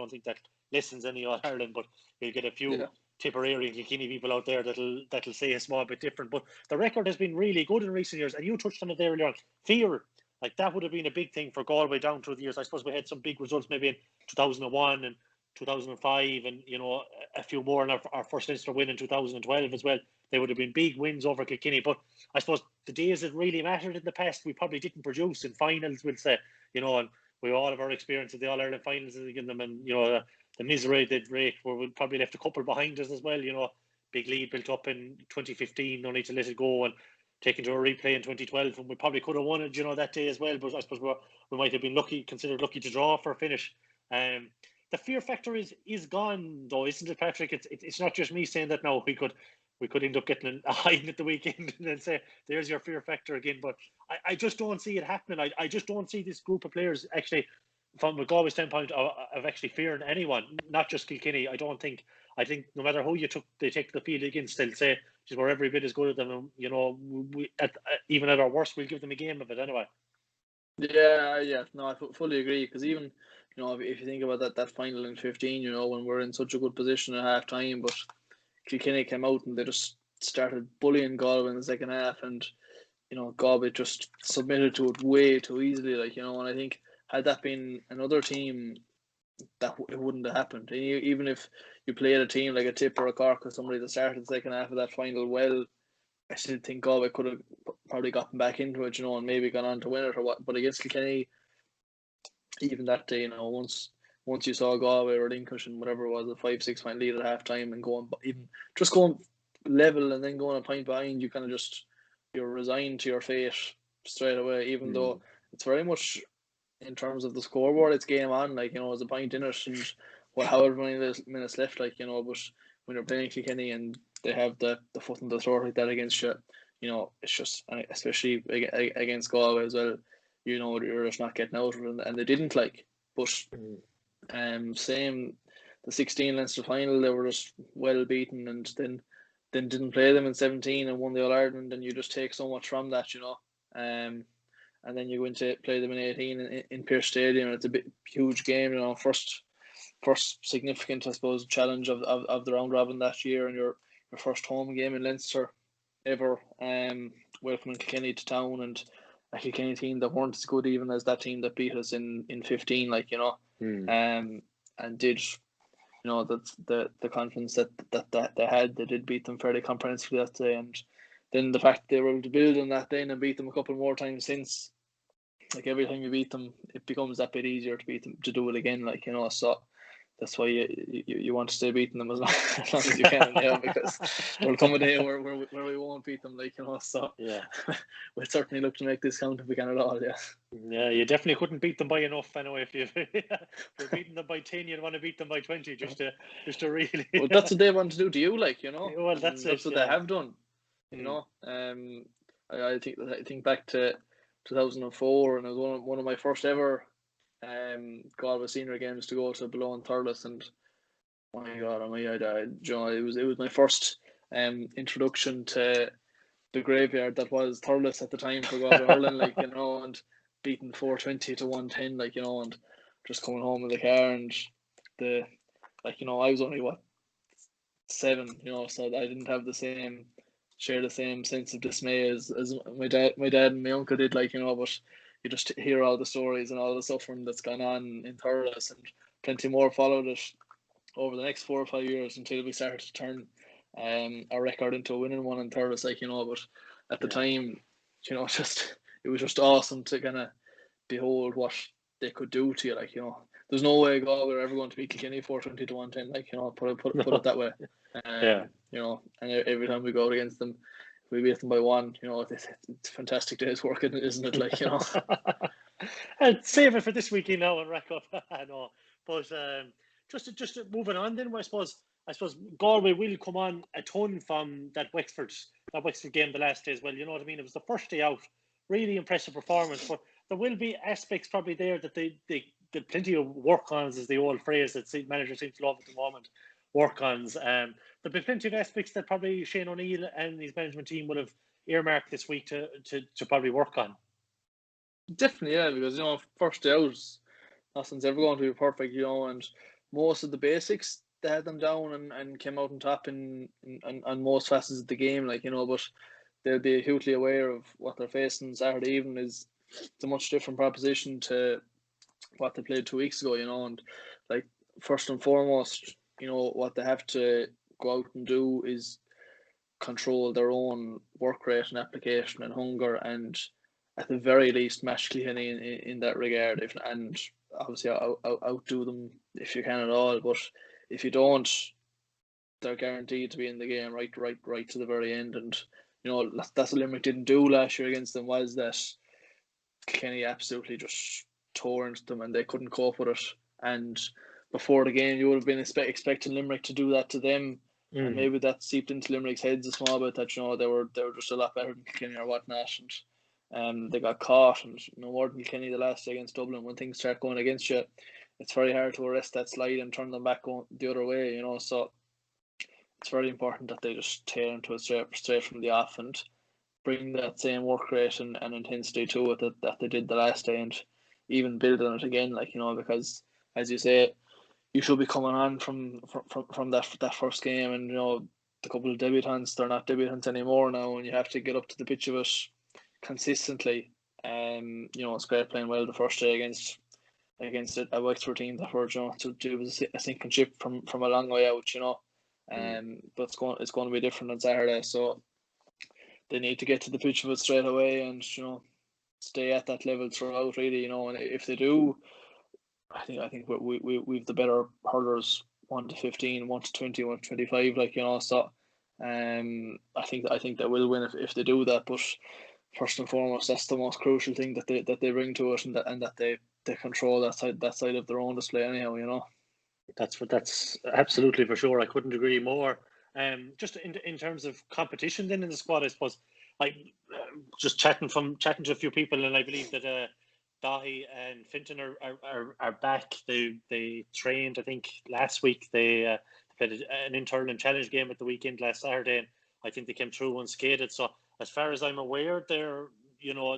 think that lessens any All Ireland, but you'll get a few Tipperary and Kilkenny people out there that'll say a small bit different. But the record has been really good in recent years, and you touched on it there earlier on. Fear, like, that would have been a big thing for Galway down through the years. I suppose we had some big results maybe in 2001 and 2005, and, you know, a few more in our first Leinster win in 2012 as well. They would have been big wins over Kilkenny. But I suppose the days that really mattered in the past, we probably didn't produce in finals, we'll say, you know, and we all have our experience of the All Ireland finals in them, and, you know, the misery they'd rate, where we probably left a couple behind us as well. You know, big lead built up in 2015, no need to let it go, and taken to a replay in 2012, and we probably could have won it, you know, that day as well. But I suppose we might have been considered lucky to draw for a finish. The fear factor is gone, though, isn't it, Patrick? It's not just me saying that now. We could end up getting a hiding at the weekend and then say, there's your fear factor again. But I just don't see it happening. I just don't see this group of players actually, from a Galway standpoint, of actually fearing anyone, not just Kilkenny. I think no matter who they take the field against, they'll say, we're every bit as good as them. You know, even at our worst, we'll give them a game of it anyway. Yeah, no, I fully agree, because even, you know, if you think about that final in 15, you know, when we're in such a good position at half time, but Kilkenny came out and they just started bullying Galway in the second half, and, you know, Galway just submitted to it way too easily, like, you know. And I think had that been another team, that it wouldn't have happened. And even if you played a team like a Tip or a Cork or somebody that started the second half of that final well, I still think Galway could have probably gotten back into it, you know, and maybe gone on to win it or what. But against Kilkenny, even that day, you know, once you saw Galway relinquishing whatever it was, a 5-6 point lead at half time, and going level and then going a point behind, you kind of you're resigned to your fate straight away, even though it's very much, in terms of the scoreboard, it's game on, like, you know, there's a point in it, and however many minutes left, like, you know. But when you're playing Kilkenny and they have the foot in the throat like that against you, you know, it's just, especially against Galway as well, you know, you're just not getting out of it, and they didn't, like. But same, the 16 Leinster final, they were just well beaten, and then didn't play them in 17 and won the All Ireland, and you just take so much from that, you know. And then you go into play them in 18 in Pearse Stadium, and it's a huge game, you know, first significant, I suppose, challenge of the round robin that year, and your first home game in Leinster ever, welcoming Kilkenny to town, and a Kilkenny team that weren't as good even as that team that beat us in 15, like, you know. And did, you know, that the confidence that they had, they did beat them fairly comprehensively that day. And then the fact they were able to build on that then and beat them a couple more times since, like every time you beat them, it becomes that bit easier to beat them, to do it again. Like, you know, so that's why you want to stay beating them as long as you can, because there'll come a day where we won't beat them, like, you know. So yeah, we'll certainly look to make this count if we can at all. Yeah. Yeah, you definitely couldn't beat them by enough anyway. If you're beating them by 10, you'd want to beat them by 20, just to really. Well, that's what they want to do to you, like, you know. Well, that's what they have done, you know. I think back to 2004, and it was one of my first ever Galway senior games to go to below in Thurles, and my God, it was my first introduction to the graveyard that was Thurles at the time for Galway hurling, like, you know, and beating 420 to 110, like, you know, and just coming home in the car, and like, you know, I was only 7, you know, so I didn't have share the same sense of dismay as my dad and my uncle did, like, you know, but you just hear all the stories and all the suffering that's gone on in Thurles, and plenty more followed it over the next 4 or 5 years until we started to turn our record into a winning one in Thurles, like, you know. But at the time, you know, it was just awesome to kind of behold what they could do to you, like, you know. There's no way Galway were ever going to beat Kilkenny 420 to 110, like, you know, put it that way. You know, and every time we go out against them, if we beat them by 1, you know, it's a fantastic day's work, isn't it? Like, you know. And save it for this weekend now and rack up. I know, but just moving on then, I suppose Galway will come on a ton from that Wexford game the last day as well. You know what I mean? It was the first day out, really impressive performance, but there will be aspects probably there that they plenty of work-ons, is the old phrase that managers seem to love at the moment. Work-ons. There'll be plenty of aspects that probably Shane O'Neill and his management team will have earmarked this week to probably work on. Definitely, yeah, because, you know, first day out, nothing's ever going to be perfect, you know, and most of the basics, they had them down and came out on top in most facets of the game, like, you know, but they'll be hugely aware of what they're facing Saturday evening is a much different proposition to what they played 2 weeks ago, you know. And like, first and foremost, you know, what they have to go out and do is control their own work rate and application and hunger, and at the very least match Kilkenny in that regard, and obviously outdo them if you can at all. But if you don't, they're guaranteed to be in the game right to the very end. And, you know, that's what Limerick didn't do last year against them, was that Kilkenny absolutely just tore into them and they couldn't cope with it. And before the game, you would have been expecting Limerick to do that to them, and maybe that seeped into Limerick's heads a small bit, that, you know, they were just a lot better than Kilkenny or whatnot, and they got caught. And no more than Kilkenny the last day against Dublin, when things start going against you, it's very hard to arrest that slide and turn them back going the other way, you know. So it's very important that they just tear into it straight from the off and bring that same work rate and intensity to it that they did the last day, and even build on it again, like, you know, because, as you say, you should be coming on from that first game, and, you know, the couple of debutants, they're not debutants anymore now, and you have to get up to the pitch of it consistently. You know, it's great playing well the first day against a Wexford team that were, you know, it was a sinking ship from a long way out, you know. But it's going to be different on Saturday, so they need to get to the pitch of it straight away, and, you know, stay at that level throughout, really, you know. And if they do, I think we've the better hurlers, 1 to 15, 1 to 20, 1 to 25, like, you know. So I think they will win if they do that. But first and foremost, that's the most crucial thing that they bring to it, and that they control that side of their own display anyhow, you know. That's absolutely for sure. I couldn't agree more. Just in terms of competition then in the squad, I suppose, like, just chatting to a few people, and I believe that Dahi and Finton are back. They trained, I think, last week. They played an internal challenge game at the weekend last Saturday, and I think they came through unscathed. So as far as I'm aware, they're, you know, a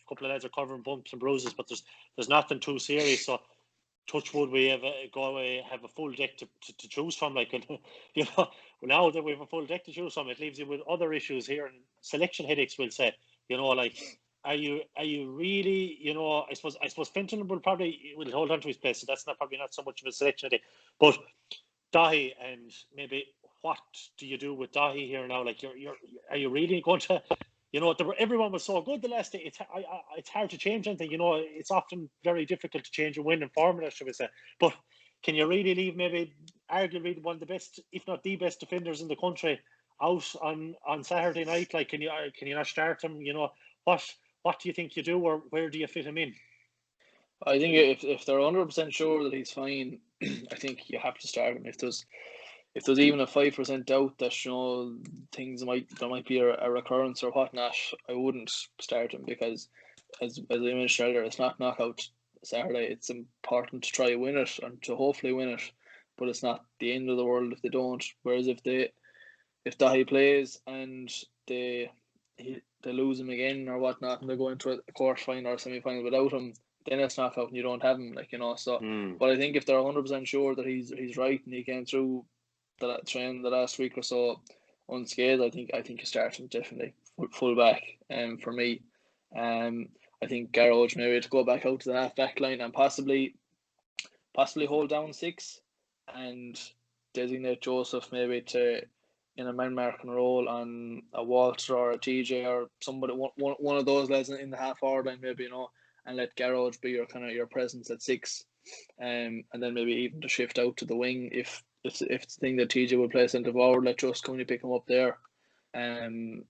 couple of lads are covering bumps and bruises, but there's nothing too serious. So touch wood, we have a full deck to choose from. Like, you know, now that we have a full deck to choose from, it leaves you with other issues here, and selection headaches, we'll say. You know, like, are you really, you know, I suppose Finton will hold on to his place, so that's probably not so much of a selection headache. But Dahi, and maybe what do you do with Dahi here now? Like, are you really going to everyone was so good the last day. It's hard to change anything. It's often very difficult to change a winning formula, should we say? But can you really leave maybe arguably one of the best, if not the best, defenders in the country out on Saturday night? Like, can you not start him? What do you think you do, or where do you fit him in? I think if they're 100% sure that he's fine, I think you have to start him. If there's even a 5% doubt that there might be a recurrence or whatnot, I wouldn't start him, because as I mentioned earlier, it's not knockout Saturday. It's important to try to win it and to hopefully win it, but it's not the end of the world if they don't. Whereas if Dahi plays and they lose him again or whatnot, and they go into a quarter final or semi final without him, then it's knockout and you don't have him. So. But I think if they're 100% sure that he's right and he came through the last week or so unscathed, I think you start him definitely full back. For me, I think Garage maybe to go back out to the half back line and possibly hold down 6 and designate Joseph maybe to in a man marking role on a Walter or a TJ or somebody, one of those lads in the half forward line maybe, and let Garage be your presence at 6, and then maybe even to shift out to the wing if it's the thing that TJ would play centre forward, let Just Cooney pick him up there, and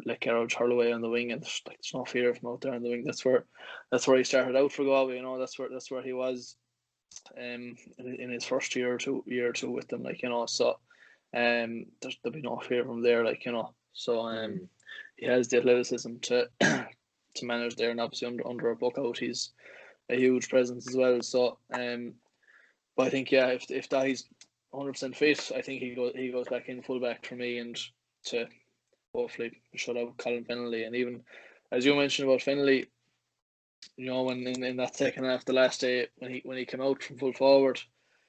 let Garage hurl away on the wing, and there's no fear of him out there on the wing. That's where he started out for Galway. That's where he was, in his first year or two with them. So there'll be no fear of him there. So he has the athleticism to manage there, and obviously under a book out, he's a huge presence as well. So but I think if Dahi's 100% fit, I think he goes back in full back for me, and to hopefully shut out Colin Fennelly. And even as you mentioned about Fennelly, when in that second half the last day when he came out from full forward,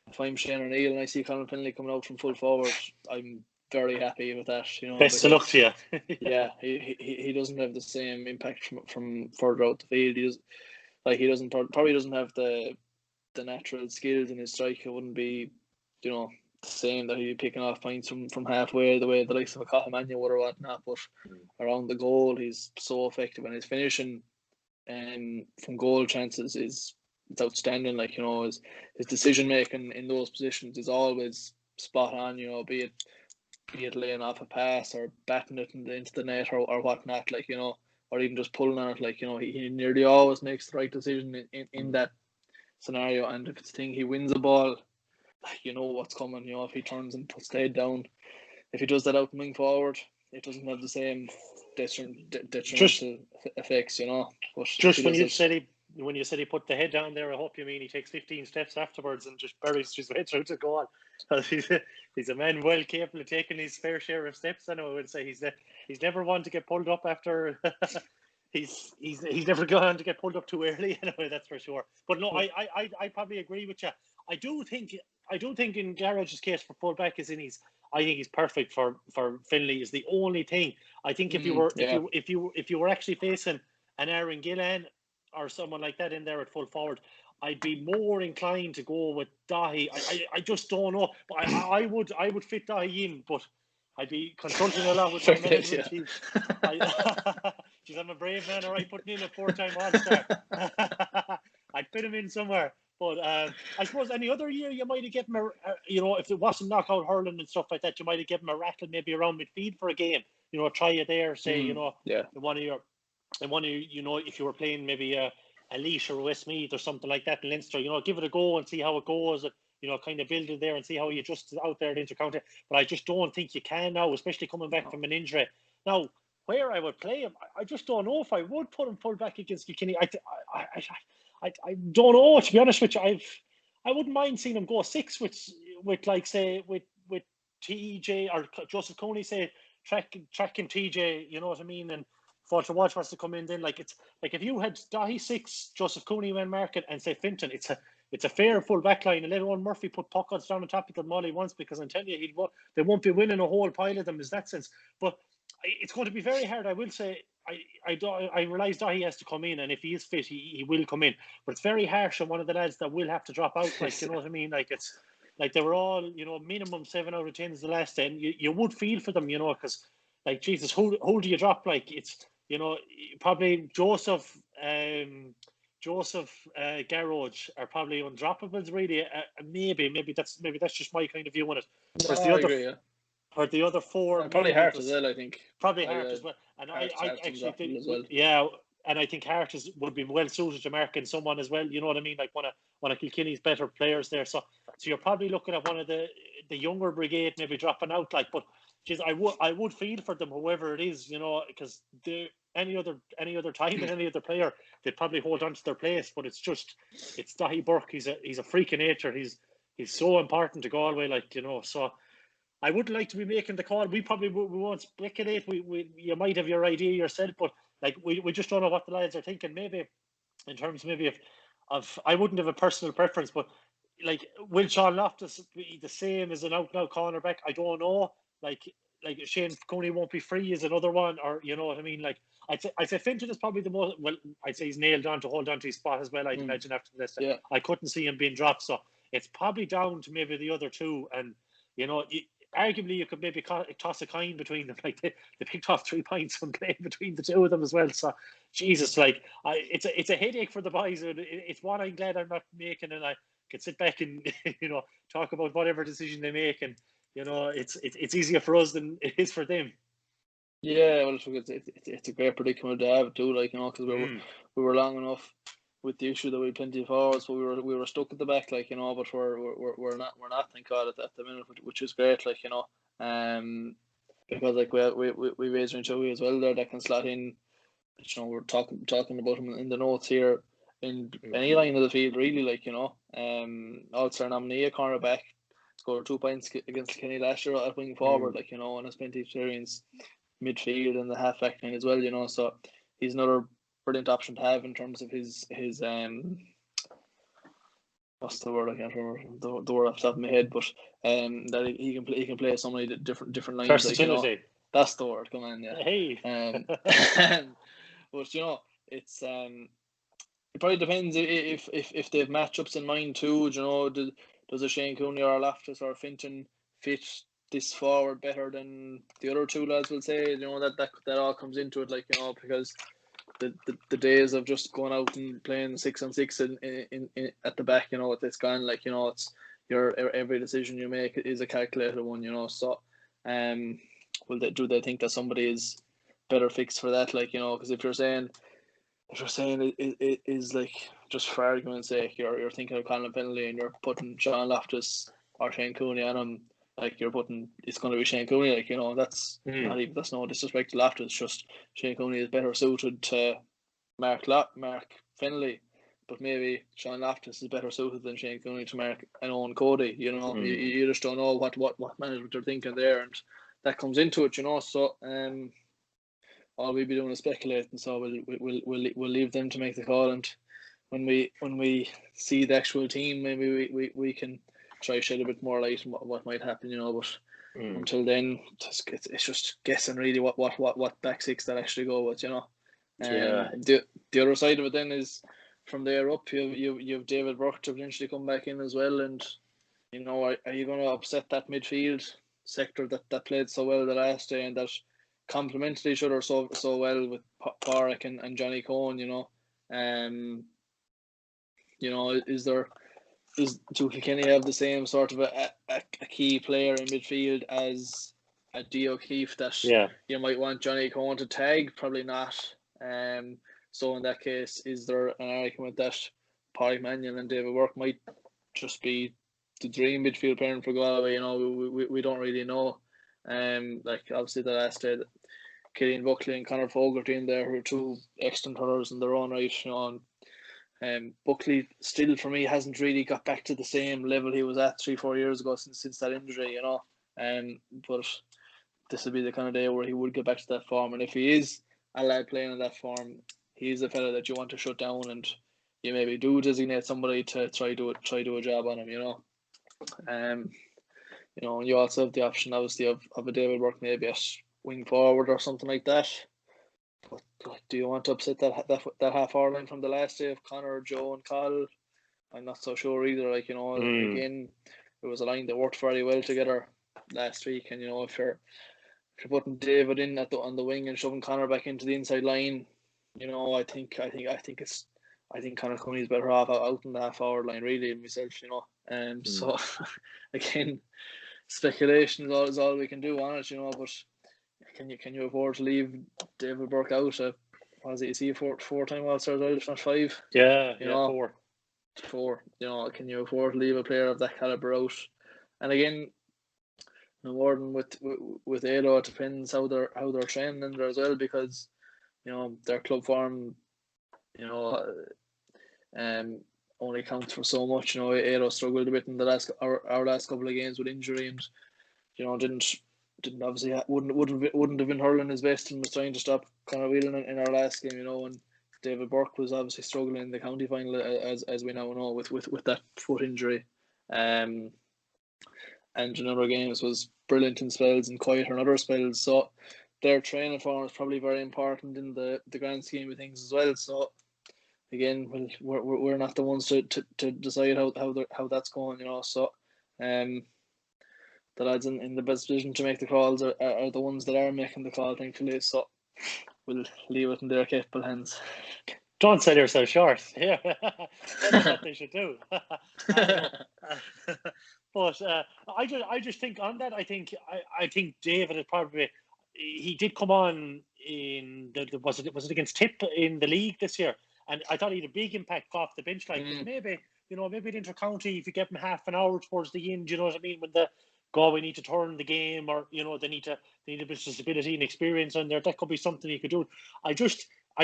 if I'm Shane O'Neill and I see Colin Fennelly coming out from full forward, I'm very happy with that. Best of luck to you. Yeah, he doesn't have the same impact from further out the field. He probably doesn't have the natural skills in his strike. It wouldn't be, the same that he'd be picking off points from halfway the way the likes of a Cahamania would or whatnot. But around the goal, he's so effective, and his finishing from goal chances is outstanding. His decision making in those positions is always spot on. Be it laying off a pass or batting it into the net or whatnot. Or even just pulling on it. He nearly always makes the right decision in that scenario. And if it's a thing he wins a ball, what's coming. If he turns and puts the head down, if he does that out moving forward, it doesn't have the same detrimental effects. But just when you said he put the head down there, I hope you mean he takes 15 steps afterwards and just buries his way through the goal. He's a man well capable of taking his fair share of steps. I know I would say he's never one to get pulled up after. He's never gone to get pulled up too early. Anyway, that's for sure. But no, I probably agree with you. I do think in Garage's case for fullback I think he's perfect for Finlay. Is the only thing. I think if you were actually facing an Aaron Gillan or someone like that in there at full forward, I'd be more inclined to go with Dahi. I just don't know. But I would fit Dahi in, but I'd be consulting a lot with my management team. Geez, I'm a brave man, all right, putting in a 4-time All-Star. I'd fit him in somewhere. But I suppose any other year you might have given him if it wasn't knockout hurling and stuff like that, you might have given him a rattle maybe around midfield for a game. Try it there, say, in one of your, if you were playing maybe a Laois or Westmeath or something like that in Leinster, give it a go and see how it goes. Kind of build it there and see how he adjusts out there at Intercounty. But I just don't think you can now, especially coming back from an injury. Now, where I would play him, I just don't know if I would put him full back against Kilkenny. I don't know, to be honest with you. I wouldn't mind seeing him go 6 with TJ or Joseph Cooney, say tracking TJ, you know what I mean, and Walter Walsh wants to come in then. It's if you had Dahi 6, Joseph Cooney man market, and say Finton, it's a fair full back line, and let Owen Murphy put pockets down on top of them all he wants, because I'm telling you they won't be winning a whole pile of them in that sense. But it's going to be very hard. I will say I realise Dahi has to come in, and if he is fit, he will come in. But it's very harsh on one of the lads that will have to drop out. You know what I mean? It's they were all minimum 7 out of 10 is the last 10. You would feel for them, because Jesus, who do you drop? It's you know, probably Joseph, Garroge are probably undroppables. Really, maybe that's just my kind of view on it. Whereas No, I agree. Yeah, or the other four, probably maybe Hart as well. I think probably Hart as well. And I Hart's actually think, as well. yeah, and I think Hart would be well suited to marking someone as well. You know what I mean? Like one of Kilkenny's better players there. So you're probably looking at one of the younger brigade maybe dropping out. Like, but geez, I would feel for them, whoever it is, you know, because any other time and any other player, they'd probably hold on to their place. But it's Dahi Burke. He's a freak of nature. He's so important to Galway, like, you know. So I would like to be making the call. We probably we won't speculate. You might have your idea yourself, but like we just don't know what the lads are thinking. Maybe in terms maybe of I wouldn't have a personal preference, but like will Sean Loftus be the same as an out and out cornerback? I don't know. Like Shane Coney won't be free is another one, or you know what I mean. Like I'd say Finton is probably the most. Well, I'd say he's nailed on to hold on to his spot as well. I'd imagine after this, Yeah. I couldn't see him being dropped. So it's probably down to maybe the other two, and you know. Arguably, you could maybe toss a coin between them. Like they picked off 3 points from playing between the two of them as well. So, Jesus, like it's a headache for the boys. It's one I'm glad I'm not making, and I can sit back and you know talk about whatever decision they make, and you know it's easier for us than it is for them. Yeah, well, it's a great predicament to have too. Like, you know, because we were long enough with the issue that we had plenty of forwards, but we were stuck at the back, like, you know. But we're not, thank God, at the minute, which is great, like, you know. Because like we raised Joey as well there that can slot in. You know, we're talking about him in the notes here in any line of the field, really, like, you know. All-Star nominee, a cornerback, scored 2 points against Kilkenny last year at wing forward, like, you know, and has plenty of experience midfield and the half back line as well, you know. So he's another brilliant option to have in terms of his what's the word, I can't remember the word off the top of my head, but that he can play so many different lines, like, you know. That's the word. Come on, yeah. Hey. But you know, it's it probably depends if they have matchups in mind too. You know, does a Shane Cooney or a Loftus or a Finton fit this forward better than the other two lads will say? You know, that all comes into it, like, you know, because the days of just going out and playing 6-on-6 in at the back, you know, it's gone. Like, you know, it's every decision you make is a calculated one, you know. So do they think that somebody is better fixed for that? Like, you know, because if you're saying it is, like, just for argument's sake, you're thinking of Colin Penley and you're putting Sean Loftus or Shane Cooney on him, like, you're putting it's going to be Shane Cooney, like, you know. That's not even, that's no disrespect to Loftus, just Shane Cooney is better suited to Mark Finley, but maybe Sean Loftus is better suited than Shane Cooney to Mark and Owen Cody, you know. You just don't know what management are thinking there, and that comes into it, you know. So all we'll be doing is speculating, so we'll leave them to make the call, and when we see the actual team, maybe we can try shed a bit more light on what might happen, you know. But until then, it's just guessing really what back six that actually go with, you know. The other side of it then is from there up, you have David Burke to potentially come back in as well, and you know, are you going to upset that midfield sector that played so well the last day and that complemented each other so well with Pádraig and Johnny Cohen, you know? You know, do Kilkenny have the same sort of a key player in midfield as a D O'Keefe that you might want Johnny Cohen to tag? Probably not. So in that case, is there an argument that Pádraig Mannion and David Burke might just be the dream midfield pairing for Galway? You know, we don't really know. Like, obviously the last day, Killian Buckley and Conor Fogarty in there, who are two excellent hurlers in their own right, you know. Buckley still, for me, hasn't really got back to the same level he was at 3-4 years ago since that injury, you know. But this will be the kind of day where he would get back to that form, and if he is a lad playing in that form, he's a fella that you want to shut down, and you maybe do designate somebody to try do a job on him, you know. You know, and you also have the option, obviously, of a David Burke maybe at wing forward or something like that. But like, do you want to upset that half hour line from the last day of Connor, Joe, and Carl? I'm not so sure either. Like, you know, again, it was a line that worked very well together last week, and you know, if you're if you're putting David in on the wing and shoving Connor back into the inside line, I think Connor Cooney's better off out in the half forward line, really, myself, So again, speculation is all we can do on it, but can you afford to leave David Burke out? Is he a four-time All-Star, if not 5? Yeah, 4. 4. Can you afford to leave a player of that caliber out? And again, no more than with Ado, it depends how they're training in there as well, because their club form only counts for so much. Ado struggled a bit in our last couple of games with injury, and didn't obviously wouldn't have been hurling his best and was trying to stop Conor Whelan in our last game. And David Burke was obviously struggling in the county final, as we now know, with that foot injury. And in other games was brilliant in spells and quiet in other spells. So their training form is probably very important in the grand scheme of things as well. So again, we're not the ones to decide how that's going. So the lads in the best position to make the calls are the ones that are making the call, thankfully. So we'll leave it in their capable hands. Don't sell yourself short. Yeah, that's what they should do. But I just think on that, I think David had probably, he did come on in was it against Tip in the league this year, and I thought he had a big impact off the bench. Maybe maybe the inter-county, if you get him half an hour towards the end, you know what I mean, when the Galway need to turn the game, or they need a bit of stability and experience on there, that could be something he could do. I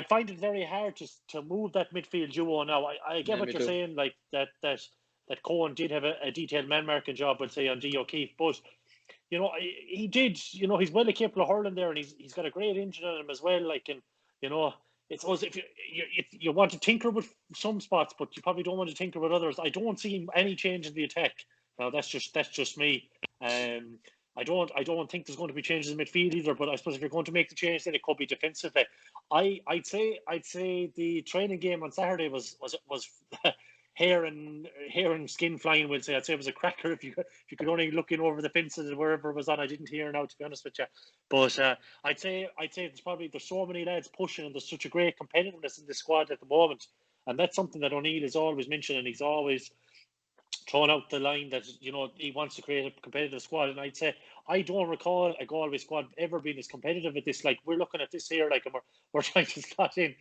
find it very hard to move that midfield duo now. I get what you're saying, like that Cohen did have a detailed man marking job, I'd say, on D. O'Keefe, but he did. He's well capable of hurling there, and he's got a great engine on him as well. It's always, if you want to tinker with some spots, but you probably don't want to tinker with others. I don't see any change in the attack. Now that's just me. I don't think there's going to be changes in midfield either. But I suppose if you're going to make the change, then it could be defensively. I'd say the training game on Saturday was hair and skin flying. We'll say. I'd say it was a cracker. If you could only look in over the fences and wherever it was on. I didn't hear now, to be honest with you. But I'd say there's so many lads pushing, and there's such a great competitiveness in the squad at the moment, and that's something that O'Neill is always mentioning. He's always thrown out the line that he wants to create a competitive squad, and I'd say I don't recall a Galway squad ever being as competitive at this. Like, we're looking at this here, like, and we're trying to slot in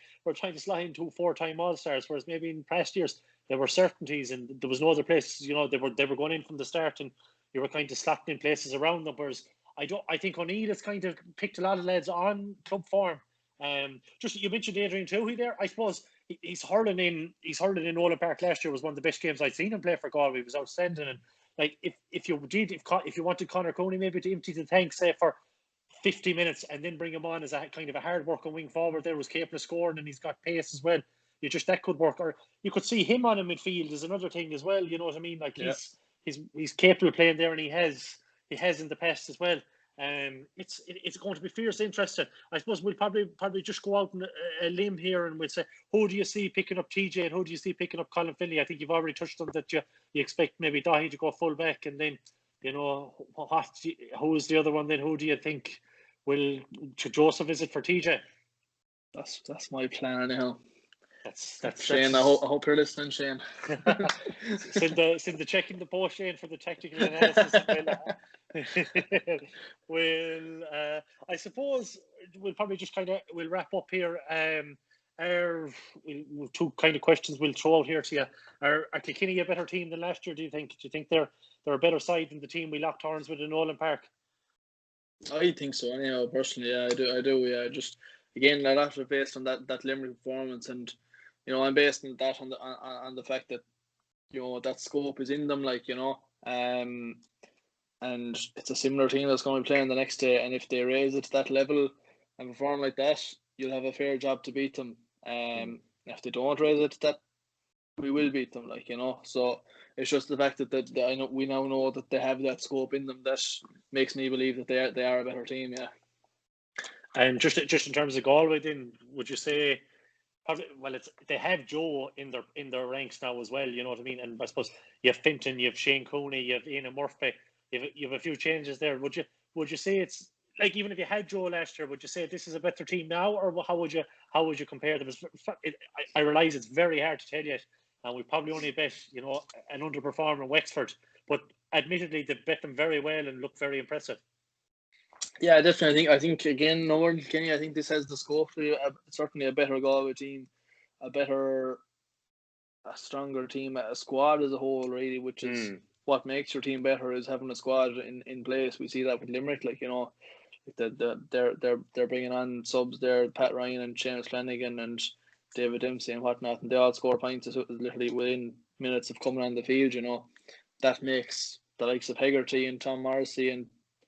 2 4-time All-Stars, whereas maybe in past years there were certainties and there was no other places. They were going in from the start, and you were kind of slotting in places around them. Whereas I think O'Neill has kind of picked a lot of lads on club form. Just, you mentioned Adrian Toohey there. I suppose he's hurling in Nolan Park last year was one of the best games I'd seen him play for Galway. He was outstanding. And like, if you wanted Conor Cooney maybe to empty the tank, say, for 50 minutes and then bring him on as a kind of a hard working wing forward there, was capable of scoring, and he's got pace as well. That could work. Or you could see him on a midfield is another thing as well. You know what I mean? Like, he's capable of playing there, and he has in the past as well. It's going to be fierce interesting. I suppose we'll probably just go out on a limb here, and we'll say, who do you see picking up TJ and who do you see picking up Colin Finlay? I think you've already touched on that. You expect maybe Dahi to go full back, and then who's the other one? Then who do you think will Joseph visit for TJ? That's my plan anyhow. That's Shane. I hope you're listening, Shane. send the check in the post, Shane, for the technical analysis. Well, I suppose we'll probably just we'll wrap up here. Two kind of questions we'll throw out here to you. Are Kilkenny a better team than last year? Do you think they're a better side than the team we locked horns with in Nolan Park? I think so. Anyhow, personally, yeah, I do. Yeah, just again, a lot of based on that Limerick performance, and I'm basing that on the fact that that scope is in them, and it's a similar team that's going to be playing the next day, and if they raise it to that level and perform like that, you'll have a fair job to beat them. If they don't raise it to that, we will beat them, So it's just the fact that we now know that they have that scope in them that makes me believe that they are a better team. Yeah. And just in terms of Galway, then, would you say? Well, they have Joe in their ranks now as well. You know what I mean? And I suppose you have Finton, you have Shane Cooney, you have Ian Murphy. You have a few changes there. Would you say it's like even if you had Joe last year, would you say this is a better team now, or how would you compare them? I realize it's very hard to tell yet, and we probably only bet an underperformer Wexford, but admittedly they bet them very well and look very impressive. Yeah, definitely. I think again, Northern Kilkenny, I think this has the scope for certainly a better Galway team, a stronger team, a squad as a whole, really, which is what makes your team better, is having a squad in place. We see that with Limerick, they're bringing on subs there, Pat Ryan and Seamus Flanagan and David Dempsey and whatnot, and they all score points literally within minutes of coming on the field. That makes the likes of Hegarty and Tom Morrissey and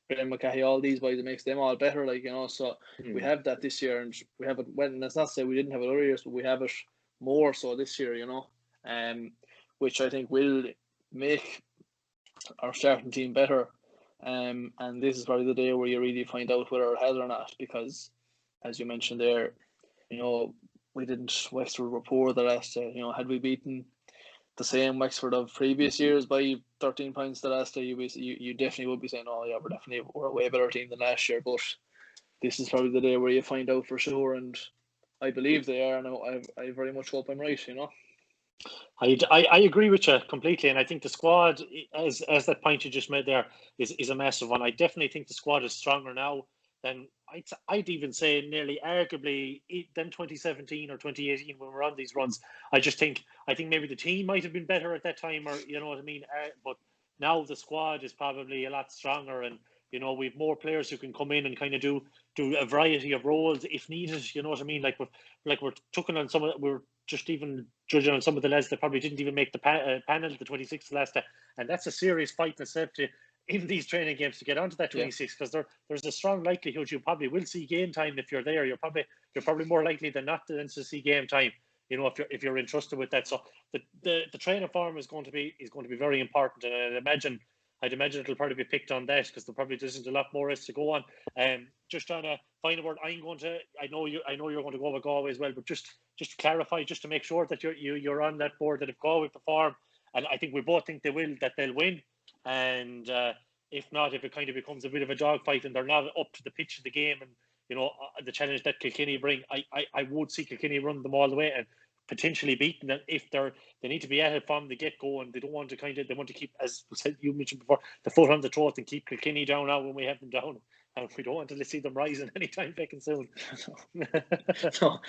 Graham McCahey, all these boys, it makes them all better. So we have that this year, and we have it. Well, that's not to say we didn't have it other years, but we have it more so this year. Which I think will make our starting team better. And this is probably the day where you really find out whether it has or not, because, as you mentioned there, Wexford were poor the last day. Had we beaten the same Wexford of previous years by 13 points the last day, you definitely would be saying, oh yeah, we're a way better team than last year. But this is probably the day where you find out for sure, and I believe they are. Now I very much hope I'm right. I agree with you completely, and I think the squad, as that point you just made there, is a massive one. I definitely think the squad is stronger now than I'd even say nearly arguably than 2017 or 2018 when we were on these runs. I think maybe the team might have been better at that time, or you know what I mean. But now the squad is probably a lot stronger, and we've more players who can come in and kind of do a variety of roles if needed. You know what I mean? Like we're tucking on some of we're just even judging on some of the lads that probably didn't even make the panel, the 26th last day, and that's a serious fight in itself in these training games to get onto that 26, because there's a strong likelihood you probably will see game time if you're there. You're probably more likely than not to see game time. If you're entrusted with that. So the training form is going to be very important, and I'd imagine it'll probably be picked on that, because there probably isn't a lot more else to go on. Just trying to find a word. I know you're going to go with Galway as well, but just to clarify, just to make sure that you're on that board, that if Galway perform, and I think we both think they'll win, and if not, if it kind of becomes a bit of a dogfight and they're not up to the pitch of the game and the challenge that Kilkenny bring, I would see Kilkenny run them all the way and potentially beaten them if they need to be at it from the get-go, and they don't want to they want to keep, as you mentioned before, the foot on the throat and keep Kilkenny down now when we have them down, and we don't want to see them rising anytime fucking soon. No.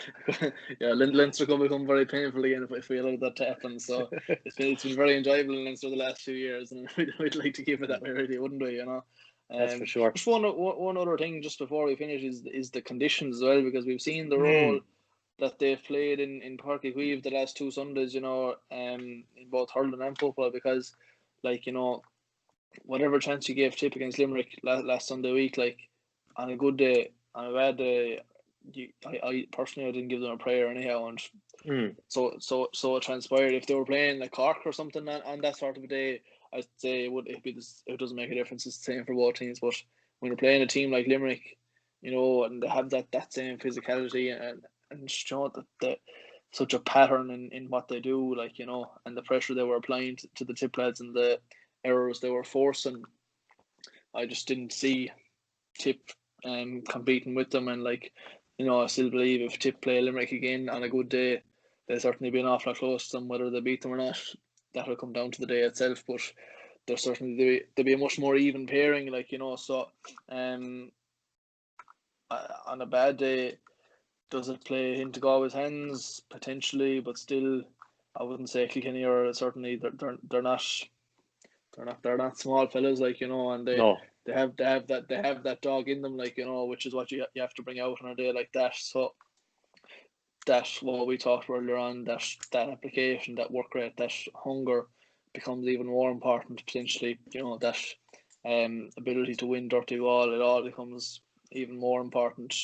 Yeah, Leinster could become very painful again if we allow that to happen. So it's been very enjoyable in Leinster the last few years, and we'd like to keep it that way, really, wouldn't we? That's for sure. Just one other thing just before we finish is the conditions as well, because we've seen the role that they've played in Páirc Uí Chaoimh the last two Sundays, in both hurling and football, because whatever chance you gave Tip against Limerick last Sunday week, on a good day, on a bad day, I personally didn't give them a prayer anyhow, and so it transpired. If they were playing like Cork or something on that sort of a day, I'd say it doesn't make a difference. It's the same for both teams. But when you're playing a team like Limerick, and they have that same physicality and that such a pattern in what they do, and the pressure they were applying to the Tip lads and the errors they were forcing, I just didn't see Tip competing with them. And I still believe if Tip play Limerick again on a good day, they'll certainly be an awful lot close to them. Whether they beat them or not, that'll come down to the day itself. But there'll certainly be a much more even pairing, So on a bad day, does it play into Galway's hands? Potentially, but still, I wouldn't say Kilkenny are certainly they're not small fellas, and they have that dog in them, which is what you have to bring out on a day like that. So that's what we talked earlier on, that application, that work rate, that hunger becomes even more important potentially. That ability to win dirty ball, it all becomes even more important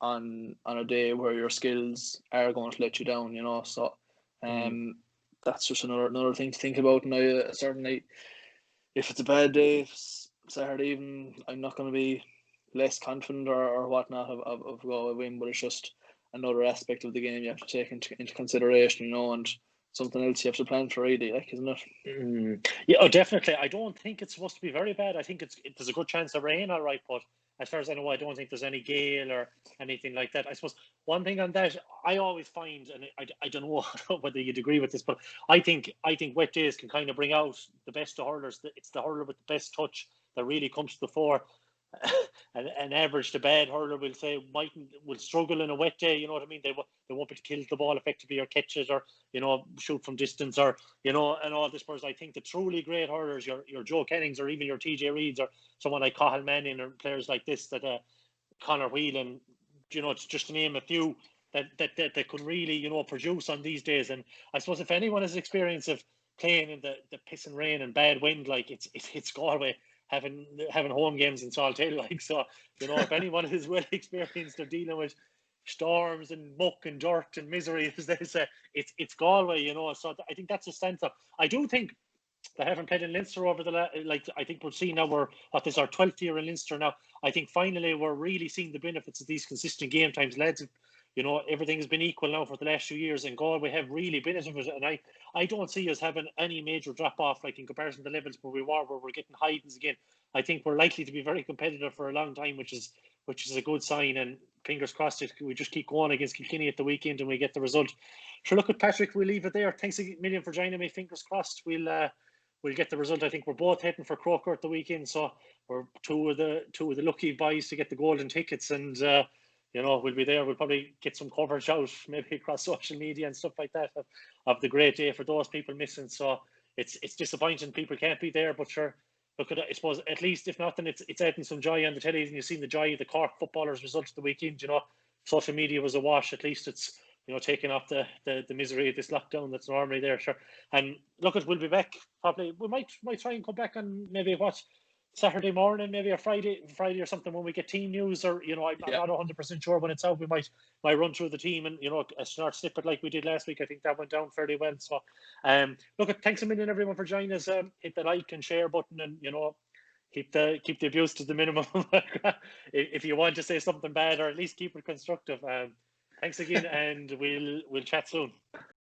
on a day where your skills are going to let you down. So that's just another thing to think about. And I certainly, if it's a bad day, Saturday evening, I'm not going to be less confident or whatnot of Galway win, but it's just another aspect of the game you have to take into consideration, and something else you have to plan for, really, isn't it? Yeah, definitely. I don't think it's supposed to be very bad. I think there's a good chance of rain, all right, but as far as I know, I don't think there's any gale or anything like that. I suppose one thing on that, I always find, and I don't know whether you'd agree with this, but I think wet days can kind of bring out the best of hurlers. It's the hurler with the best touch that really comes to the fore. An average to bad hurler will say will struggle in a wet day. You know what I mean? They won't be able to kill the ball effectively or catch it or shoot from distance or and all this. Whereas I think the truly great hurlers, your Joe Kennings or even your TJ Reeds or someone like Cathal Manning or players like this that Conor Whelan, just to name a few that could really produce on these days. And I suppose if anyone has experience of playing in the piss and rain and bad wind, like it's Galway. Having home games in Saltail, like, so if anyone is well experienced of dealing with storms and muck and dirt and misery, as they say, it's Galway, So I think that's a sense of. I do think they haven't played in Leinster over I think we're seeing now this is our 12th year in Leinster now. I think finally we're really seeing the benefits of these consistent game times, lads. Everything has been equal now for the last few years, and Galway have really benefited. And I don't see us having any major drop off, like in comparison to the levels where we're getting hidings again. I think we're likely to be very competitive for a long time, which is a good sign. And fingers crossed, we just keep going against Kilkenny at the weekend and we get the result. Sure, look at Patrick. We'll leave it there. Thanks a million for joining me. Fingers crossed, we'll get the result. I think we're both heading for Croker at the weekend, so we're two of the lucky boys to get the golden tickets, and we'll be there. We'll probably get some coverage out, maybe across social media and stuff like that, of the great day for those people missing. So it's disappointing people can't be there, but sure, look at it. I suppose at least if nothing, it's adding some joy on the telly, and you've seen the joy of the Cork footballers' results the weekend. Social media was awash. At least it's taking off the misery of this lockdown that's normally there. Sure, and look, we'll be back probably. We might try and come back on maybe Saturday morning, maybe a Friday or something when we get team news, or I'm not 100% sure when it's out. We might run through the team and a short snippet like we did last week. I think that went down fairly well. So look, thanks a million everyone for joining us. Hit the like and share button, and keep the abuse to the minimum. If you want to say something bad, or at least keep it constructive. Thanks again, and we'll chat soon.